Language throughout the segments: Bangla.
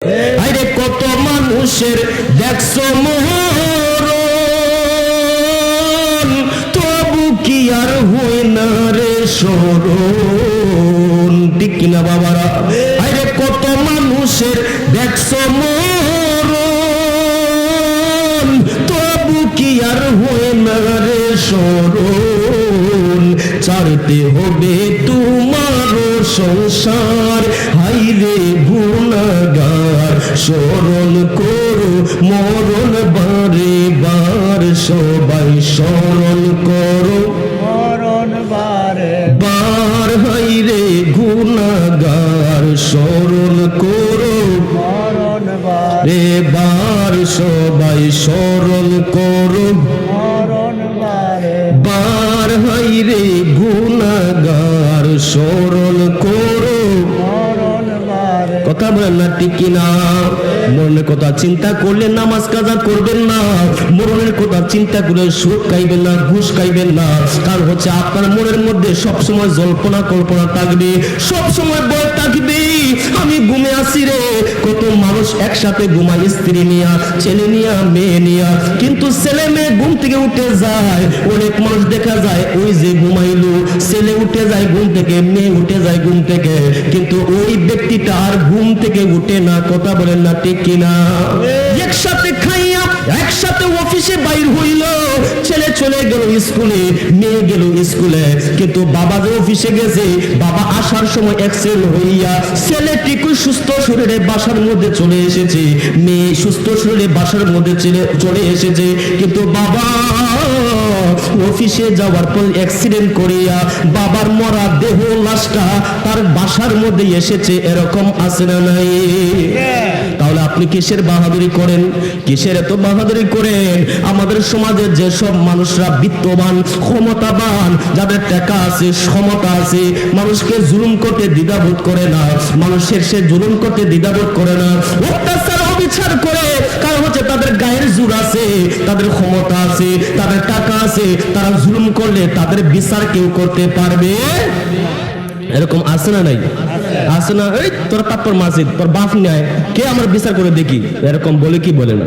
আরে কত মানুষের দেখছো মরণ, তবু কি আর হই না রে স্মরণ, ঠিক কিনা বাবারা? আরে কত মানুষের দেখছো মরণ, তবু কি আর হই না রে স্মরণ। ছাড়তে হবে তোমার সংসার, হাইরে গুনাহগার, স্মরণ করো মরণ বারে বার, সবাই স্মরণ করো মরণ বারে বার, হাইরে গুনাহগার, স্মরণ করো মরণ বারে রে বার, সবাই স্মরণ করো মরণ বারে বার, হাইরে গুনাহগার, স্মরণ করো। মরণ বারে কথা বলেন না ঠিক কিনা? মরণের কথা চিন্তা করলে নামাজ কাজা করবেন না, মরণের কথা চিন্তা করে সুদ খাইবেন না, ঘুষ খাইবেন না। কারণ হচ্ছে আপনার মনের মধ্যে সবসময় জল্পনা কল্পনা থাকবে, সবসময় ভয় থাকবে আমি ঘুমে আসি রে। কত মানুষ একসাথে ঘুমায়, স্ত্রী নিয়া, ছেলে নিয়া, মেয়ে নিয়া, কিন্তু ছেলে মেয়ে ঘুম থেকে উঠে যায়। অনেক মানুষ দেখা যায় ওই যে ঘুমাইলো, ছেলে উঠে যায় ঘুম থেকে, মেয়ে উঠে যায় ঘুম থেকে, কিন্তু ওই ব্যক্তিটা আর ঘুম থেকে উঠে না। কথা বলেন না ঠিক কিনা? একসাথে খাইয়া একসাথে অফিসে বাইর হইল, ছেলে চলে গেল স্কুলে, মেয়ে গেল স্কুলে, কিন্তু বাবা যে অফিসে গেছে, বাবা আসার সময় অ্যাক্সিডেন্ট হইয়া ছেলে ঠিকই সুস্থ শরীরে বাসার মধ্যে চলে এসেছে, মেয়ে সুস্থ শরীরে বাসার মধ্যে চলে এসেছে, কিন্তু বাবা অফিসে যাওয়ার পর অ্যাক্সিডেন্ট করিয়া বাবার মরা দেহ লাশটা তার বাসার মধ্যে এসেছে। এরকম আছে না নাই? তাহলে আপনি কিসের বাহাদুরি করেন? কিসের এত বাহাদুরি করেন? আমাদের সমাজে যেসব মানুষরা বিত্তবান, ক্ষমতাবান, যাদের টাকা আছে, ক্ষমতা আছে, মানুষকে জুলুম করতে দ্বিধাবোধ করে না, মানুষের সে জুলুম করতে দ্বিধাবোধ করে না, অত্যাচার অবিচার করে। কারণ হচ্ছে তাদের গায়ের জোর আছে, তাদের ক্ষমতা আছে, তাদের টাকা আছে, তারা জুলুম করলে তাদের বিচার কেউ করতে পারবে। এরকম আছে না নাই? আছে না? এই তোর পাপ্পর মাসিদ, তোর বাপ নেয়, কে আমার বিচার করে দেখি, এরকম বলে কি বলে না?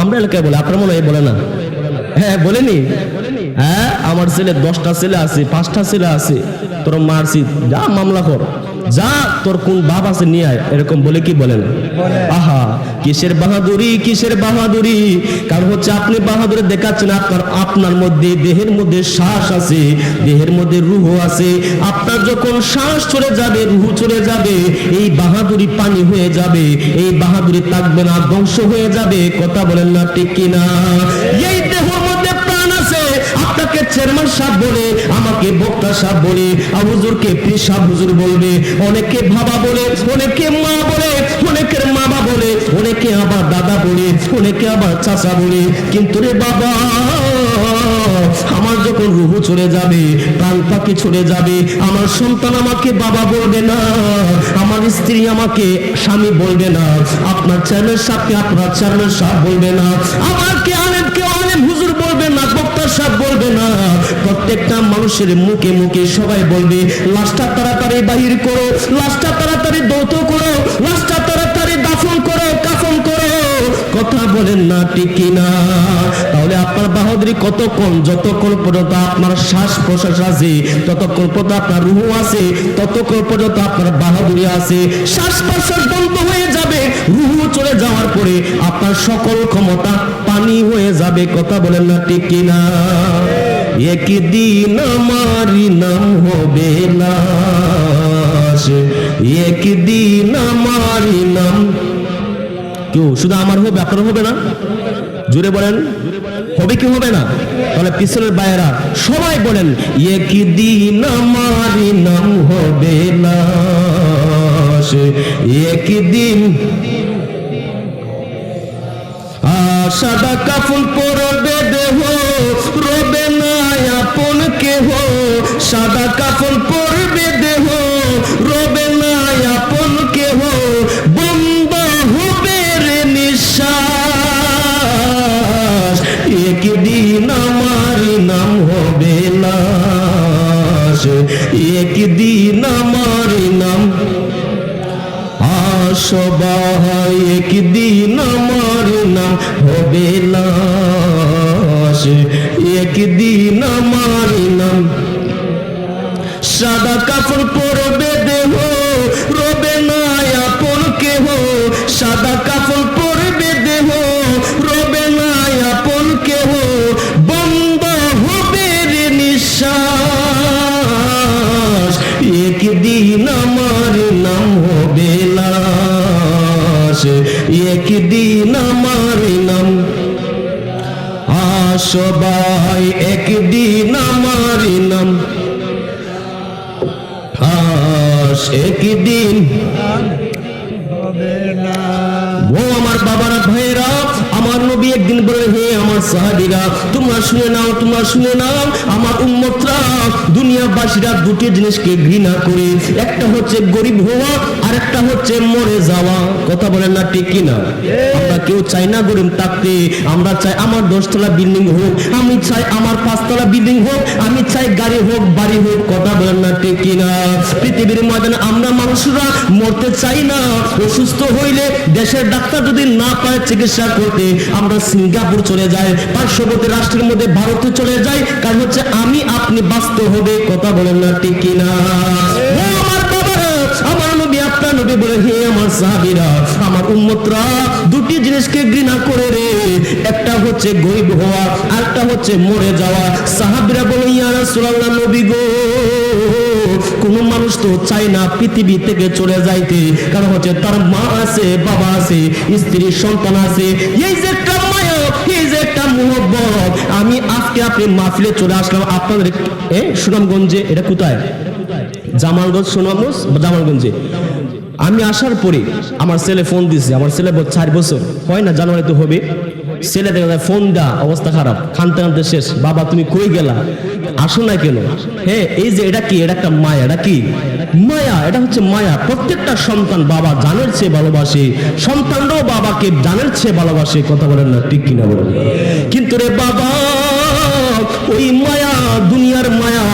আমরা এলাকায় বলে, আপনার মনে হয় বলে না? হ্যাঁ বলেনি? হ্যাঁ, আমার ছেলে 10টা ছেলে আছে, 5টা ছেলে আছে, তোর মারছি, যা মামলা কর, যা তোর কোন বাপ আছে নিয়ে আয়, এরকম বলে কি বলেন? আহা, কিসের বাহাদুরি, কিসের বাহাদুরি? কারণ হচ্ছে আপনি বাহাদুরি দেখাচ্ছেন আপনার মধ্যে, দেহের মধ্যে শ্বাস আছে, দেহের মধ্যে রুহ আছে। আপনার যখন শ্বাস চলে যাবে, রুহ চলে যাবে, এই বাহাদুরি পানি হয়ে যাবে, এই বাহাদুরি থাকবে না, ধ্বংস হয়ে যাবে। কথা বলেন না ঠিক কিনা? এই দেহের মধ্যে প্রাণ আছে। আপনাকে চেয়ারম্যান সাহেব বলে, আমাকে বক্তা সাহেব বলে, হুজুরকে পীর সাহেব হুজুর বলবে, অনেকে বাবা বলে, অনেকে মা বলে, অনেকের মামা বলে, অনেকে আবার দাদা বলে, অনেকে আবার চাচা বলে, কিন্তু রে বাবা, আমার যখন রুহ চলে যাবে, প্রাণ পাখি চলে যাবে, আমার সন্তান আমাকে বাবা বলবে না, আমার স্ত্রী আমাকে স্বামী বলবে না, আপনার চেয়ারম্যান সাহেবকে আপনার চেয়ারম্যান সাহেব বলবে না, আমাকে আলেম হুজুর বলবে না, বক্তা সাহেব বলবে না। প্রত্যেকটা মানুষের মুখে মুখে সবাই বলবে, লাশটা তাড়াতাড়ি বাহির করো, লাশটা তাড়াতাড়ি দৌত করো, লাশটা তাড়াতাড়ি দাফন করো, কাফন করো। কথা বলেন না ঠিক কিনা? তাহলে আপনার বাহাদুরি কতক্ষণ? যতক্ষণ পর্যন্ত আপনার শ্বাস প্রশ্বাস আছে, ততক্ষণ পর্যন্ত আপনার রুহ আছে, ততক্ষণ পর্যন্ত আপনার বাহাদুরি আছে। শ্বাস প্রশ্বাস বন্ধ হয়ে যাবে, রুহ চলে যাওয়ার পরে আপনার সকল ক্ষমতা পানি হয়ে যাবে। কথা বলেন না ঠিক কিনা? একদিন আমারই নাম হবে লাশ, একদিন আমারই নাম। কেউ শুধু আমার হবে, আপনার হবে না? জোরে বলেন, হবে কি হবে না? তাহলে পিছনের বাইরা সবাই বলেন, একদিন আমারই নাম হবে লাশ, একদিন। সাদা কাফন পরবে দেহ, রবে না আপন কেহ, সাদা কাফন পরবে দেহ, রবে না আপন কেহ, বন্ধ হবে রে নিঃশ্বাস, একদিন আমার নাম হবে লাশ, একদিন আমার নাম। সবাই একদিন আমার নাম হবে লাশ, একদিন আমার নাম। সাদা কাপড় পরবে দেহ, রবে না আপন কেহ। সাদা কাপড় পরবে দেহ, রবে না আপন কেহ। বন্ধ হবে রে নিঃশ্বাস, একদিন আমার নাম হবে লাশ, একদিন আমার নাম। সবাই একদিন আমার নাম, একদিন হবে না। ও আমার বাবারা ভাইরা, আমার নবী একদিন বলে, হে আমার সাহাবীরা তোমরা শুনে নাও, তোমরা শুনে নাও, আমার উম্মতরা দুনিয়াবাসীরা দুটি জিনিসকে ঘৃণা করে, একটা হচ্ছে গরিব হওয়া আর একটা হচ্ছে মরে যাওয়া। কথা বলেন না ঠিক কিনা? আমরা কেউ চাই না গরিব থাকতে, আমরা চাই আমার 10তলা বিল্ডিং হোক, আমি চাই আমার 5তলা বিল্ডিং হোক, আমি চাই গাড়ি হোক, বাড়ি হোক। কথা বলেন না ঠিক কিনা? পৃথিবীর ময়দানে আমরা মানুষরা মরতে চাই না। অসুস্থ হইলে দেশের ডাক্তার যদি না পায় চিকিৎসা করতে, আমরা সিঙ্গাপুর চলে যাই, পার্শ্ববর্তী রাষ্ট্রের মধ্যে ভারতে চলে যাই, কারণ হচ্ছে আমি আপনি বাঁচতে হবে। কথা বলেন না ঠিক কিনা? ও আমার বাবারা, আমার নবী আপনার নবী বলে, হে আমার সাহাবীরা আমার উম্মতরা দুটি জিনিসকে ঘৃণা করে রে, একটা হচ্ছে গরিব হওয়া আর একটা হচ্ছে মরে যাওয়া। সাহাবীরা বলে, ইয়া রাসূলুল্লাহ নবী গো, কোন মানুষ তো চায় না পৃথিবী থেকে চলে যাইতে, কারণ হচ্ছে তার মা আছে, বাবা আছে, স্ত্রী সন্তান আছে। এই যে একটা মায়া, এই যে একটা মোহব্বত। আমি আজকে আপনি মাহফিলে চলে আসলাম আপনাদের সুনামগঞ্জে। এটা কোথায়? জামালগঞ্জ, সুনামগঞ্জ, জামালগঞ্জে। আমি আসার পরে আমার ছেলে ফোন দিছে, আমার ছেলে 4 বছর হয় না, জানুয়ারিতে হবে। ছেলে দেখা ফোন দা অবস্থা খারাপ, কানতে কানতে শেষ। বাবা তুমি কই গেলা, আসো না কেন? হ্যাঁ, এই যে এটা কি? এটা একটা মায়া। এটা কি মায়া? এটা হচ্ছে মায়া। প্রত্যেকটা সন্তান বাবা জানের চেয়ে ভালোবাসে, সন্তানরাও বাবাকে জানের চেয়ে ভালোবাসে। কথা বলেন না ঠিক কিনা বলেন? কিন্তু রে বাবা, ওই মায়া, দুনিয়ার মায়া,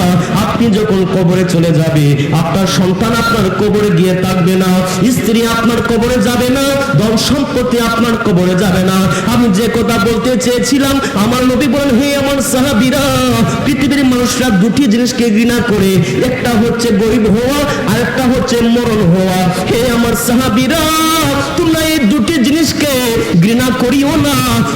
আপনি যখন কবরে চলে যাবে, আপনার সন্তান আপনার কবরে গিয়ে থাকবে না, স্ত্রী আপনার কবরে যাবে না, ধন সম্পত্তি আপনার কবরে যাবে না। আমি যে কথা বলতে চেয়েছিলাম, আমার নবী বলেন, হে আমার সাহাবীরা পৃথিবীর মানুষরা দুটি জিনিসকে ঘৃণা করে, একটা হচ্ছে গরিব হওয়া আর একটা হচ্ছে মরণ হওয়া। হে আমার সাহাবীরা তোমরা এই দুটি জিনিসকে ঘৃণা করিও না,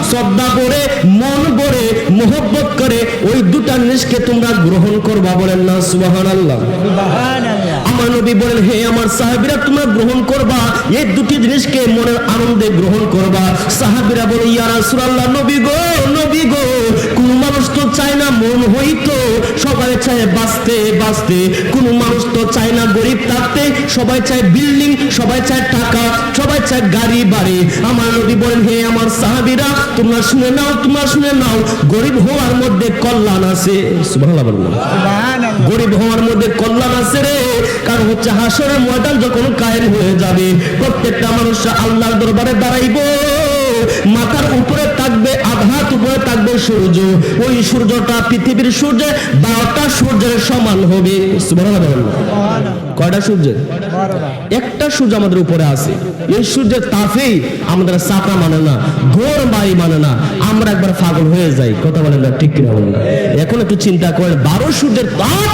শ্রদ্ধা করে, মন ভরে, মোহব্বত করে ওই দুটা জিনিসকে তোমরা গ্রহণ করবা। বলেন না সুবহানাল্লাহ? সুবহানাল্লাহ। আমার নবী বলেন, হে আমার সাহাবীরা তোমরা গ্রহণ করবা, এই দুটি জিনিসকে মনের আনন্দে গ্রহণ করবা। সাহাবীরা বলে, ইয়া রাসূলুল্লাহ নবী গো, নবী গো, কোন মানুষ তো চায় না মন হইতো, সবাই চায় বাঁচতে বাঁচতে। কোন মানুষ তো চায় না গরিব থাকতে, সবাই চায় বিল্ডিং, সবাই চায় টাকা, সবাই চায় গাড়ি বাড়ি। আমার নবী বলেন, হে আমার সাহাবীরা তোমরা শুনে নাও, তোমরা শুনে নাও, গরিব হওয়ার মধ্যে কল্যাণ আছে। সুবহানাল্লাহ বলুন। সুবহানাল্লাহ। গরিব হওয়ার মধ্যে কল্যাণ আছে রে, কারণ হচ্ছে হাসরের ময়দান যখন কায়েম হয়ে যাবে, প্রত্যেকটা মানুষ আল্লাহর দরবারে দাঁড়াইবো। মাথার উপরে থাকবে, আঘাত উপরে থাকবে সূর্য। ওই সূর্যটা পৃথিবীর সূর্যে 12টা সূর্যের সমান হবে। সুবহানাল্লাহ। কয়টা সূর্যের? 12টা। একটা সূর্য আমাদের উপরে আছে। এই সূর্যের তাপেই আমাদের চাপা মানে না, ঘোর বাড়ি মানে না, আমরা একবার পাগল হয়ে যাই। কথা বলেন না ঠিক কিনা বলেন? এখন একটু চিন্তা করেন, 12 সূর্যের তাপ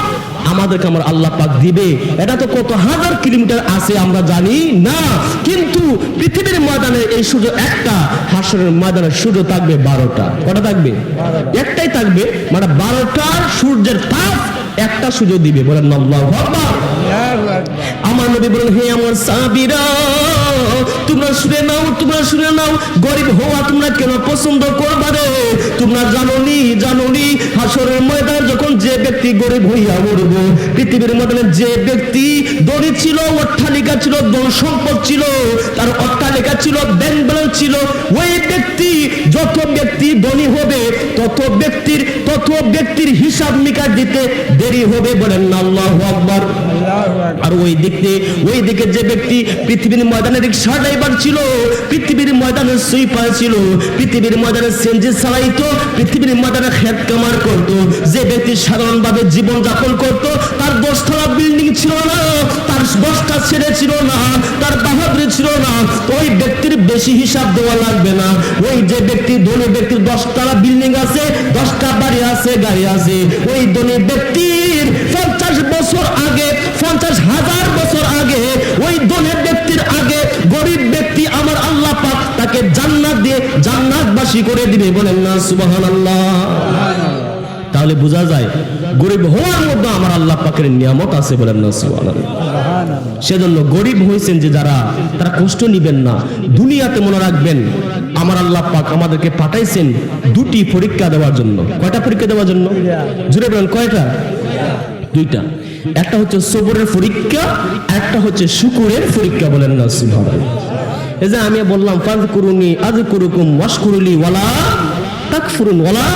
আমাদেরকে আমার আল্লাহ পাক দিবে, এটা তো কত হাজার কিলোমিটার আছে আমরা জানি না। কিন্তু পৃথিবীর ময়দানে এই সূর্য একটা, হাসরের ময়দানে সূর্য থাকবে 12টা। কটা থাকবে? একটাই থাকবে, মানে 12টা সূর্যের তাপ একটা সূর্য দিবে। বলেন আল্লাহু আকবার। আমার নবী বলেন, হে আমার সাহাবীরা তোমরা শুনে নাও, তোমরা শুনে নাও, গরিব হওয়া তোমরা কেন পছন্দ করবা রে? তোমরা জানোনি হাসরের ময়দানে যখন যে ব্যক্তি গরিব হইয়া মরবে, পৃথিবীর ময়দানে যে ব্যক্তি ধনী ছিল, অট্টালিকা ছিল, ধন সম্পদ ছিল, তার অট্টালিকা ছিল, ব্যাংক ব্যালেন্স ছিল, ওই ব্যক্তি যত ব্যক্তি ধনী হবে তত ব্যক্তির হিসাব নিকাশ দিতে দেরি হবে। বলেন না আল্লাহু আকবার। আর ওই দিকে যে ব্যক্তি পৃথিবীর ময়দানে রিক্সা ড্রাইভার ছিল, পৃথিবীর ময়দানে সুইপার ছিল, পৃথিবীর ময়দানে সিএনজি চালাইতো, পৃথিবীর ময়দানে খেত কামার করতো, যে ব্যক্তি সাধারণভাবে জীবন যাপন করত, তার 10তলা বিল্ডিং ছিল না, তার 10টা ছেলে ছিল না, তার বাহাদুরি ছিল না, ওই ব্যক্তির বেশি হিসাব দেওয়া লাগবে না। ওই যে ব্যক্তি ধনী ব্যক্তির 10তলা বিল্ডিং আছে, 10টা বাড়ি আছে, গাড়ি আছে, ওই ধনী ব্যক্তির 50,000 বছর আগে ওই ধনী ব্যক্তির আগে গরিব ব্যক্তি আমার আল্লাহ পাক তাকে জান্নাত দিয়ে জান্নাতবাসী করে দিবে। বলেন না সুবহানাল্লাহ। তাহলে বোঝা যায় গরিব হওয়ার মধ্যে আমার আল্লাহ পাকের নিয়ামত আছে। বলেন না সুবহানাল্লাহ। সেজন্য গরিব হয়েছেন যে যারা, তারা কষ্ট নিবেন না। দুনিয়াতে মনে রাখবেন আমার আল্লাহ পাক আমাদেরকে পাঠাইছেন দুটি পরীক্ষা দেওয়ার জন্য। কয়টা পরীক্ষা দেওয়ার জন্য? জুড়ে বলেন কয়টা? দুইটা। একটা হচ্ছে সবরের পরীক্ষা, একটা হচ্ছে শুকরের পরীক্ষা। বলেন না সুবহানাল্লাহ। এই যে আমি বললাম ফাযকুরুনি আযকুরুকুম ওয়াশকুরুলি ওয়ালা তাকফুরুন ওয়ালা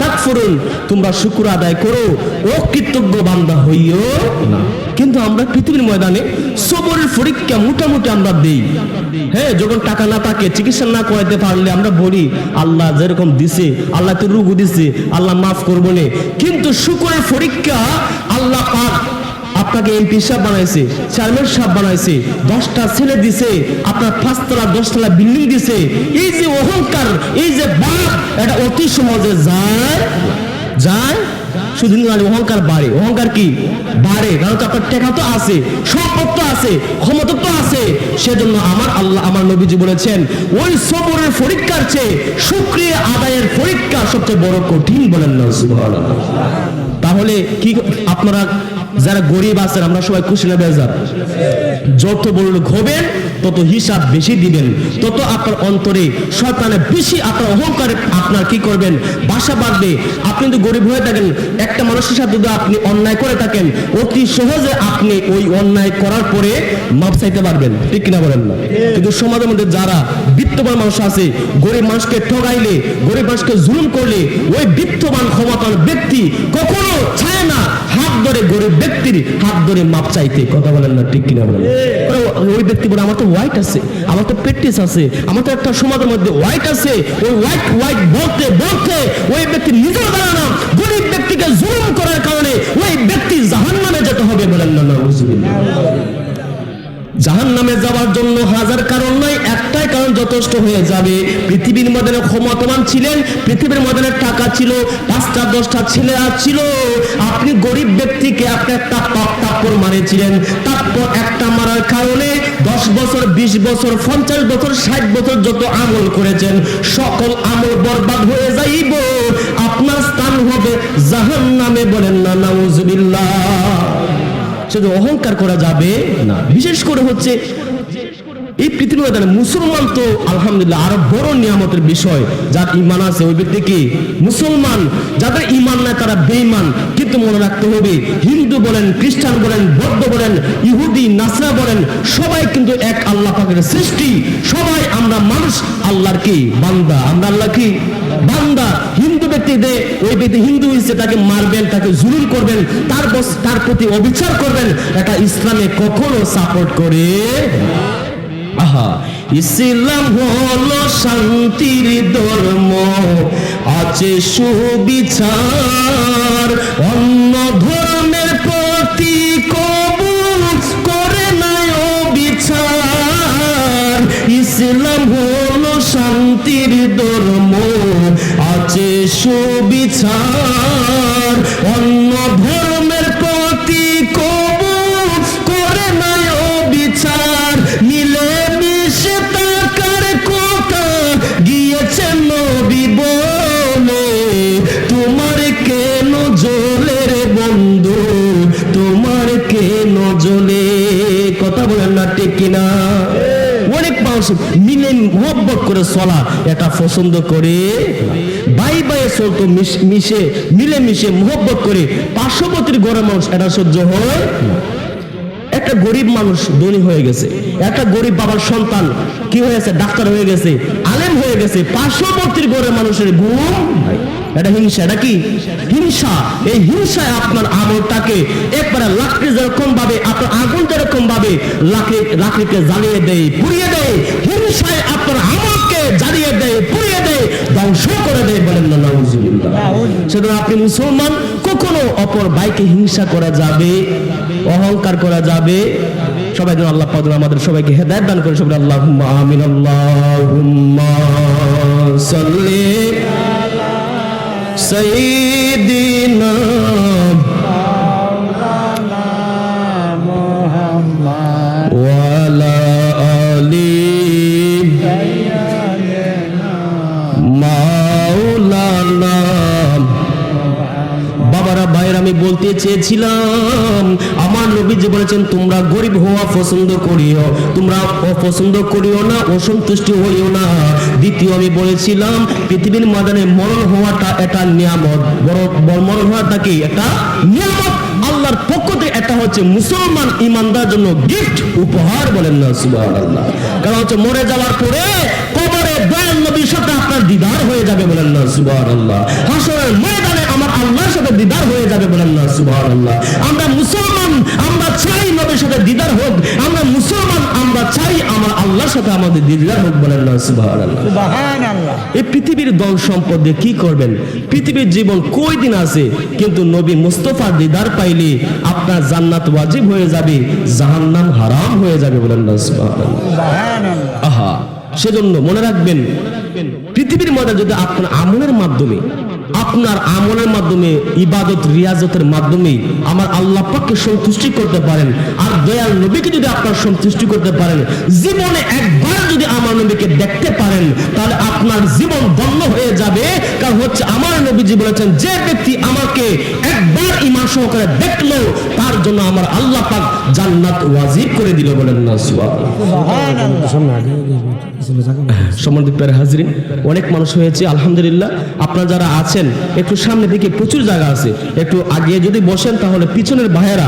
তাকফুরুন, তোমরা শুকর আদায় করো, ও কৃতজ্ঞ বান্দা হইও না। কিন্তু আমরা পৃথিবীর ময়দানে সবরের পরীক্ষা মোটামুটি আমরা দেই। হ্যাঁ, যখন টাকা না থাকে, চিকিৎসা না করাতে পারলে আমরা বলি আল্লাহ যেরকম দিছে, আল্লাহ তো রোগ দিছে, আল্লাহ মাফ করবো না। কিন্তু শুকরের পরীক্ষা আল্লাহ পাক আপনাকে এমপি সাহেব বানাইছে, চেয়ারম্যান সাহেব বানাইছে, 10টা ছেলে দিছে, আপনার 5তলা 10তলা বিল্ডিং দিছে। এই যে অহংকার, এই যে বাপ, এটা অতি সহজে যায় শুধু অহংকার বাড়ে। অহংকার কি বাড়ে? কারণ আপনার টাকা তো আছে, সম্পদ তো আছে, ক্ষমতা তো আছে। সেজন্য আমার আল্লাহ, আমার নবীজি বলেছেন ওই সবরের পরীক্ষার চেয়ে শুকরিয়া আদায়ের পরীক্ষা সবচেয়ে বড় কঠিন। বলেন না সুবহানাল্লাহ। তাহলে কি আপনারা যারা গরিব আছেন, আমরা সবাই খুশি না বেজার? যত বড় লোক হবেন তত হিসাব বেশি দিবেন, তত আপনার অন্তরে শয়তানের বেশি, আপনার অহংকারে আপনার কি করবেন বাসা বাঁধবে। আপনি যদি গরিব হয়ে থাকেন, একটা মানুষের সাথে যদি আপনি অন্যায় করে থাকেন, অতি সহজে আপনি ওই অন্যায় করার পরে মাপ চাইতে পারবেন। ঠিক কিনা বলেন না? কিন্তু সমাজের মধ্যে যারা বিত্তবান মানুষ আছে, গরিব মানুষকে ঠগাইলে, গরিব মানুষকে জুলুম করলে, ওই বিত্তবান ক্ষমতাবান ব্যক্তি কখনো চায় না হাত ধরে গরিব ব্যক্তির হাত ধরে মাপ চাইতে। কথা বলেন না? ঠিক কিনা বলেন? ওই ব্যক্তি বলে আমার তো হোয়াইট আছে, আমার তো প্র্যাকটিস আছে, আমার তো একটা সমাজের মধ্যে হোয়াইট আছে। ওই হোয়াইট বলতে বলতে ওই ব্যক্তি নিজেও জানে না গরিব ব্যক্তিকে জুলুম করার কারণে ওই ব্যক্তি জাহান্নামে যেতে হবে। বলেন না নাউযুবিল্লাহ। জাহান্নামে যাওয়ার জন্য হাজার কারণ নয়, একটাই কারণ যথেষ্ট হয়ে যাবে। পৃথিবীর মধ্যে ক্ষমতাবান ছিলেন, পৃথিবীর মধ্যে টাকা ছিল, 5টা 10টা ছেলে ছিল, আপনি গরিব ব্যক্তিকে আপনি একটা তাপ্পর মারেছিলেন। তাপ্পর একটা মারার কারণে 10 বছর 20 বছর 50 বছর 60 বছর যত আমল করেছেন সকল আমল বরবাদ হয়ে যাইব, আপনার স্থান হবে জাহান্নামে। বলেন না নাউযুবিল্লাহ। শুধু অহংকার করা যাবে না। বিশেষ করে হচ্ছে এই পৃথিবীর মধ্যে মুসলমান তো আলহামদুলিল্লাহ আরো বড় নিয়ামতের বিষয়। যার ঈমান আছে ওই ব্যক্তি কি মুসলমান, যাদের ঈমান নাই তারা বেঈমান। কিন্তু মনে রাখতে হবে হিন্দু বলেন, খ্রিস্টান বলেন, বৌদ্ধ বলেন, ইহুদি নাসরা বলেন, সবাই কিন্তু এক আল্লাহ পাকের সৃষ্টি। সবাই আমরা মানুষ, আল্লাহর কি বান্দা। আমরা আল্লাহ কি বান্দা। হিন্দু ব্যক্তি দে ওই ব্যক্তি হিন্দু হয়েছে, তাকে মারবেন, তাকে জুলুম করবেন, তার প্রতি অবিচার করবেন, এটা ইসলামে কখনো সাপোর্ট করে। আহা, ইসলাম হলো শান্তির ধর্ম, আছে সুবিচার, অন্য ধর্মের প্রতি কবুল করে না অবিচার। ইসলাম হলো শান্তির ধর্ম, আছে সুবিচার, অন্য ধর্মের প্রতি কবুল করে না অবিচার। মিলে মিশে থাকার কথা গিয়েছেন নবী বলে, তোমার কেন জ্বলে রে বন্ধু, তোমার কেন জ্বলে। কথা বলেন না? ঠিক কিনা? অনেক মানুষ মিলে মহব্বত করে চলা এটা পছন্দ করে, বাই বাই চলতো মিশে মিলেমিশে মহব্বত করে পার্শ্ববর্তীর গরিব মানুষ এটা সহ্য হয়। একটা গরিব মানুষ ধনী হয়ে গেছে, একটা গরিব বাবার সন্তান কি হয়েছে, ডাক্তার হয়ে গেছে, আলেম হয়ে গেছে, পার্শ্ববর্তী ঘরের মানুষের ঘুম নাই। এটা হিংসা, এটা কি হিংসা? এই হিংসায় আপনার আমলটাকে একবারে লাকড়ি যেরকম ভাবে, আপনার আগুন যেরকম ভাবে লাকড়িকে জ্বালিয়ে দেয়, পুড়িয়ে দেয়, হিংসায় আপনার আমলকে জ্বালিয়ে দেয়, পুড়িয়ে দেয়, ধ্বংস করে দেয়। বলেন না নাউজুবিল্লাহ। সেজন্য আপনি মুসলমান, কখনো অপর ভাইকে হিংসা করা যাবে, অহংকার করা যাবে। সবাই যেন আল্লাহ পাক আমাদের সবাইকে হেদায়েত দান করে। সবাই আল্লাহুম্মা আমিন। আল্লাহুম্মা সাল্লি সাইয়্যিদিনা মুহাম্মদ ওয়া আলা আলি মাওলানা। বাবারা, ভাইয়ের, আমি বলতে চেয়েছিলাম আমার নবীজি বলেছেন তোমরা গরিব হওয়া পছন্দ করিও, তোমরা অপছন্দ করিও না, অসন্তুষ্টি হইও না। দ্বিতীয় আমি বলেছিলাম পৃথিবীর ময়দানে মরণ হওয়াটা এটা নিয়ামত, মরণ হওয়াটা কি একটা নিয়ামত আল্লাহর পক্ষ থেকে। এটা হচ্ছে মুসলমান ইমানদার জন্য গিফট, উপহার। বলেন না সুবহানাল্লাহ। কারণ হচ্ছে মরে যাওয়ার পরে কবরে দয়াল নবীর সাথে আপনার দিদার হয়ে যাবে। বলেন না সুবহানাল্লাহ। হাসরের ময়দানে আমার আল্লাহর সাথে দিদার হয়ে যাবে। বলেন না সুবহানাল্লাহ। আমরা মুসলমান, আমরা চাই নবীর সাথে দিদার হোক। আমরা মুসলমান, আমরা চাই আমার আল্লাহর সাথে আমাদের দিদার হোক। বলেন না সুবহানাল্লাহ। সুবহানাল্লাহ। এই পৃথিবীর ধন সম্পদ দিয়ে কি করবেন? পৃথিবীর জীবন কই দিন আছে, কিন্তু নবী মুস্তাফার দিদার পাইলে আপনার জান্নাত ওয়াজিব হয়ে যাবে, জাহান্নাম হারাম হয়ে যাবে। বলেন না সুবহানাল্লাহ। সুবহানাল্লাহ। আহা, সেজন্য মনে রাখবেন পৃথিবীর মধ্যে যদি আপনার আমলের মাধ্যমে, আপনার আমলের মাধ্যমে, ইবাদত রিয়াজতের মাধ্যমে আমার আল্লাহ পাককে সন্তুষ্টি করতে পারেন, আর দয়াল নবীকে যদি আপনার সন্তুষ্টি করতে পারেন, জীবনে একবার যদি আমার নবীকে দেখতে পারেন, তাহলে আপনার জীবন ধন্য হয়ে যাবে। কারণ হচ্ছে আমার নবীজি বলেছেন যে ব্যক্তি আমাকে একবার ঈমান সহকারে দেখলো, তার জন্য আমার আল্লাহ পাক জান্নাত ওয়াজিব করে দিল। বলেন না সুবহানাল্লাহ। সম্মানিত প্যারা হাজরিন, অনেক মানুষ হয়েছে আলহামদুলিল্লাহ। আপনারা যারা আছেন একটু সামনে দিকে প্রচুর জায়গা আছে, একটু আগে যদি বসেন তাহলে পিছনের ভাইয়েরা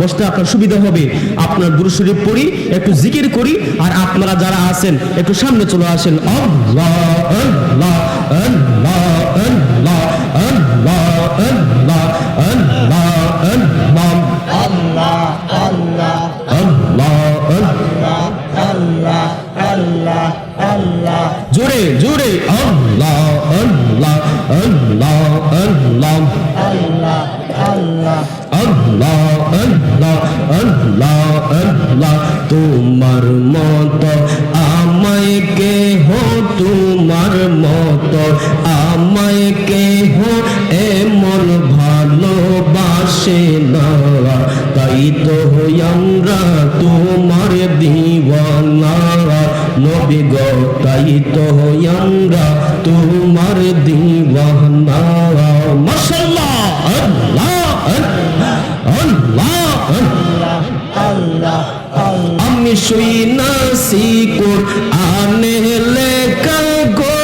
বসতে আপনার সুবিধা হবে। আপনার দুরূদ শরীফ পড়ি, একটু জিকির করি, আর আপনারা যারা আছেন একটু সামনে চলে আসেন। আল্লাহ আল্লাহ আল্লাহ আল্লাহ আল্লাহ আল্লাহ আল্লাহ আল্লাহ আল্লাহ আল্লাহ আল্লাহ আল্লাহ আল্লাহ আল্লাহ আল্লাহ। জোরে জোরে আল্লাহ আল্লাহ আল্লাহ আল্লাহ আল্লাহ আল্লাহ আল্লাহ আল্লাহ আল্লাহ আল্লাহ। তোমার মত আমায় কেহ, তোমার মত আমায় কেহ এমন ভালোবাসে না, তাই তো আমরা তোমার দিওয়ানা। নবী গো, তাই তো আমরা তোমার দিওয়ানা। মাশাআল্লাহ। আল্লাহ আল্লাহ আল্লাহ আল্লাহ আল্লাহ। আমি শুই না কুরআনে লেখা গো,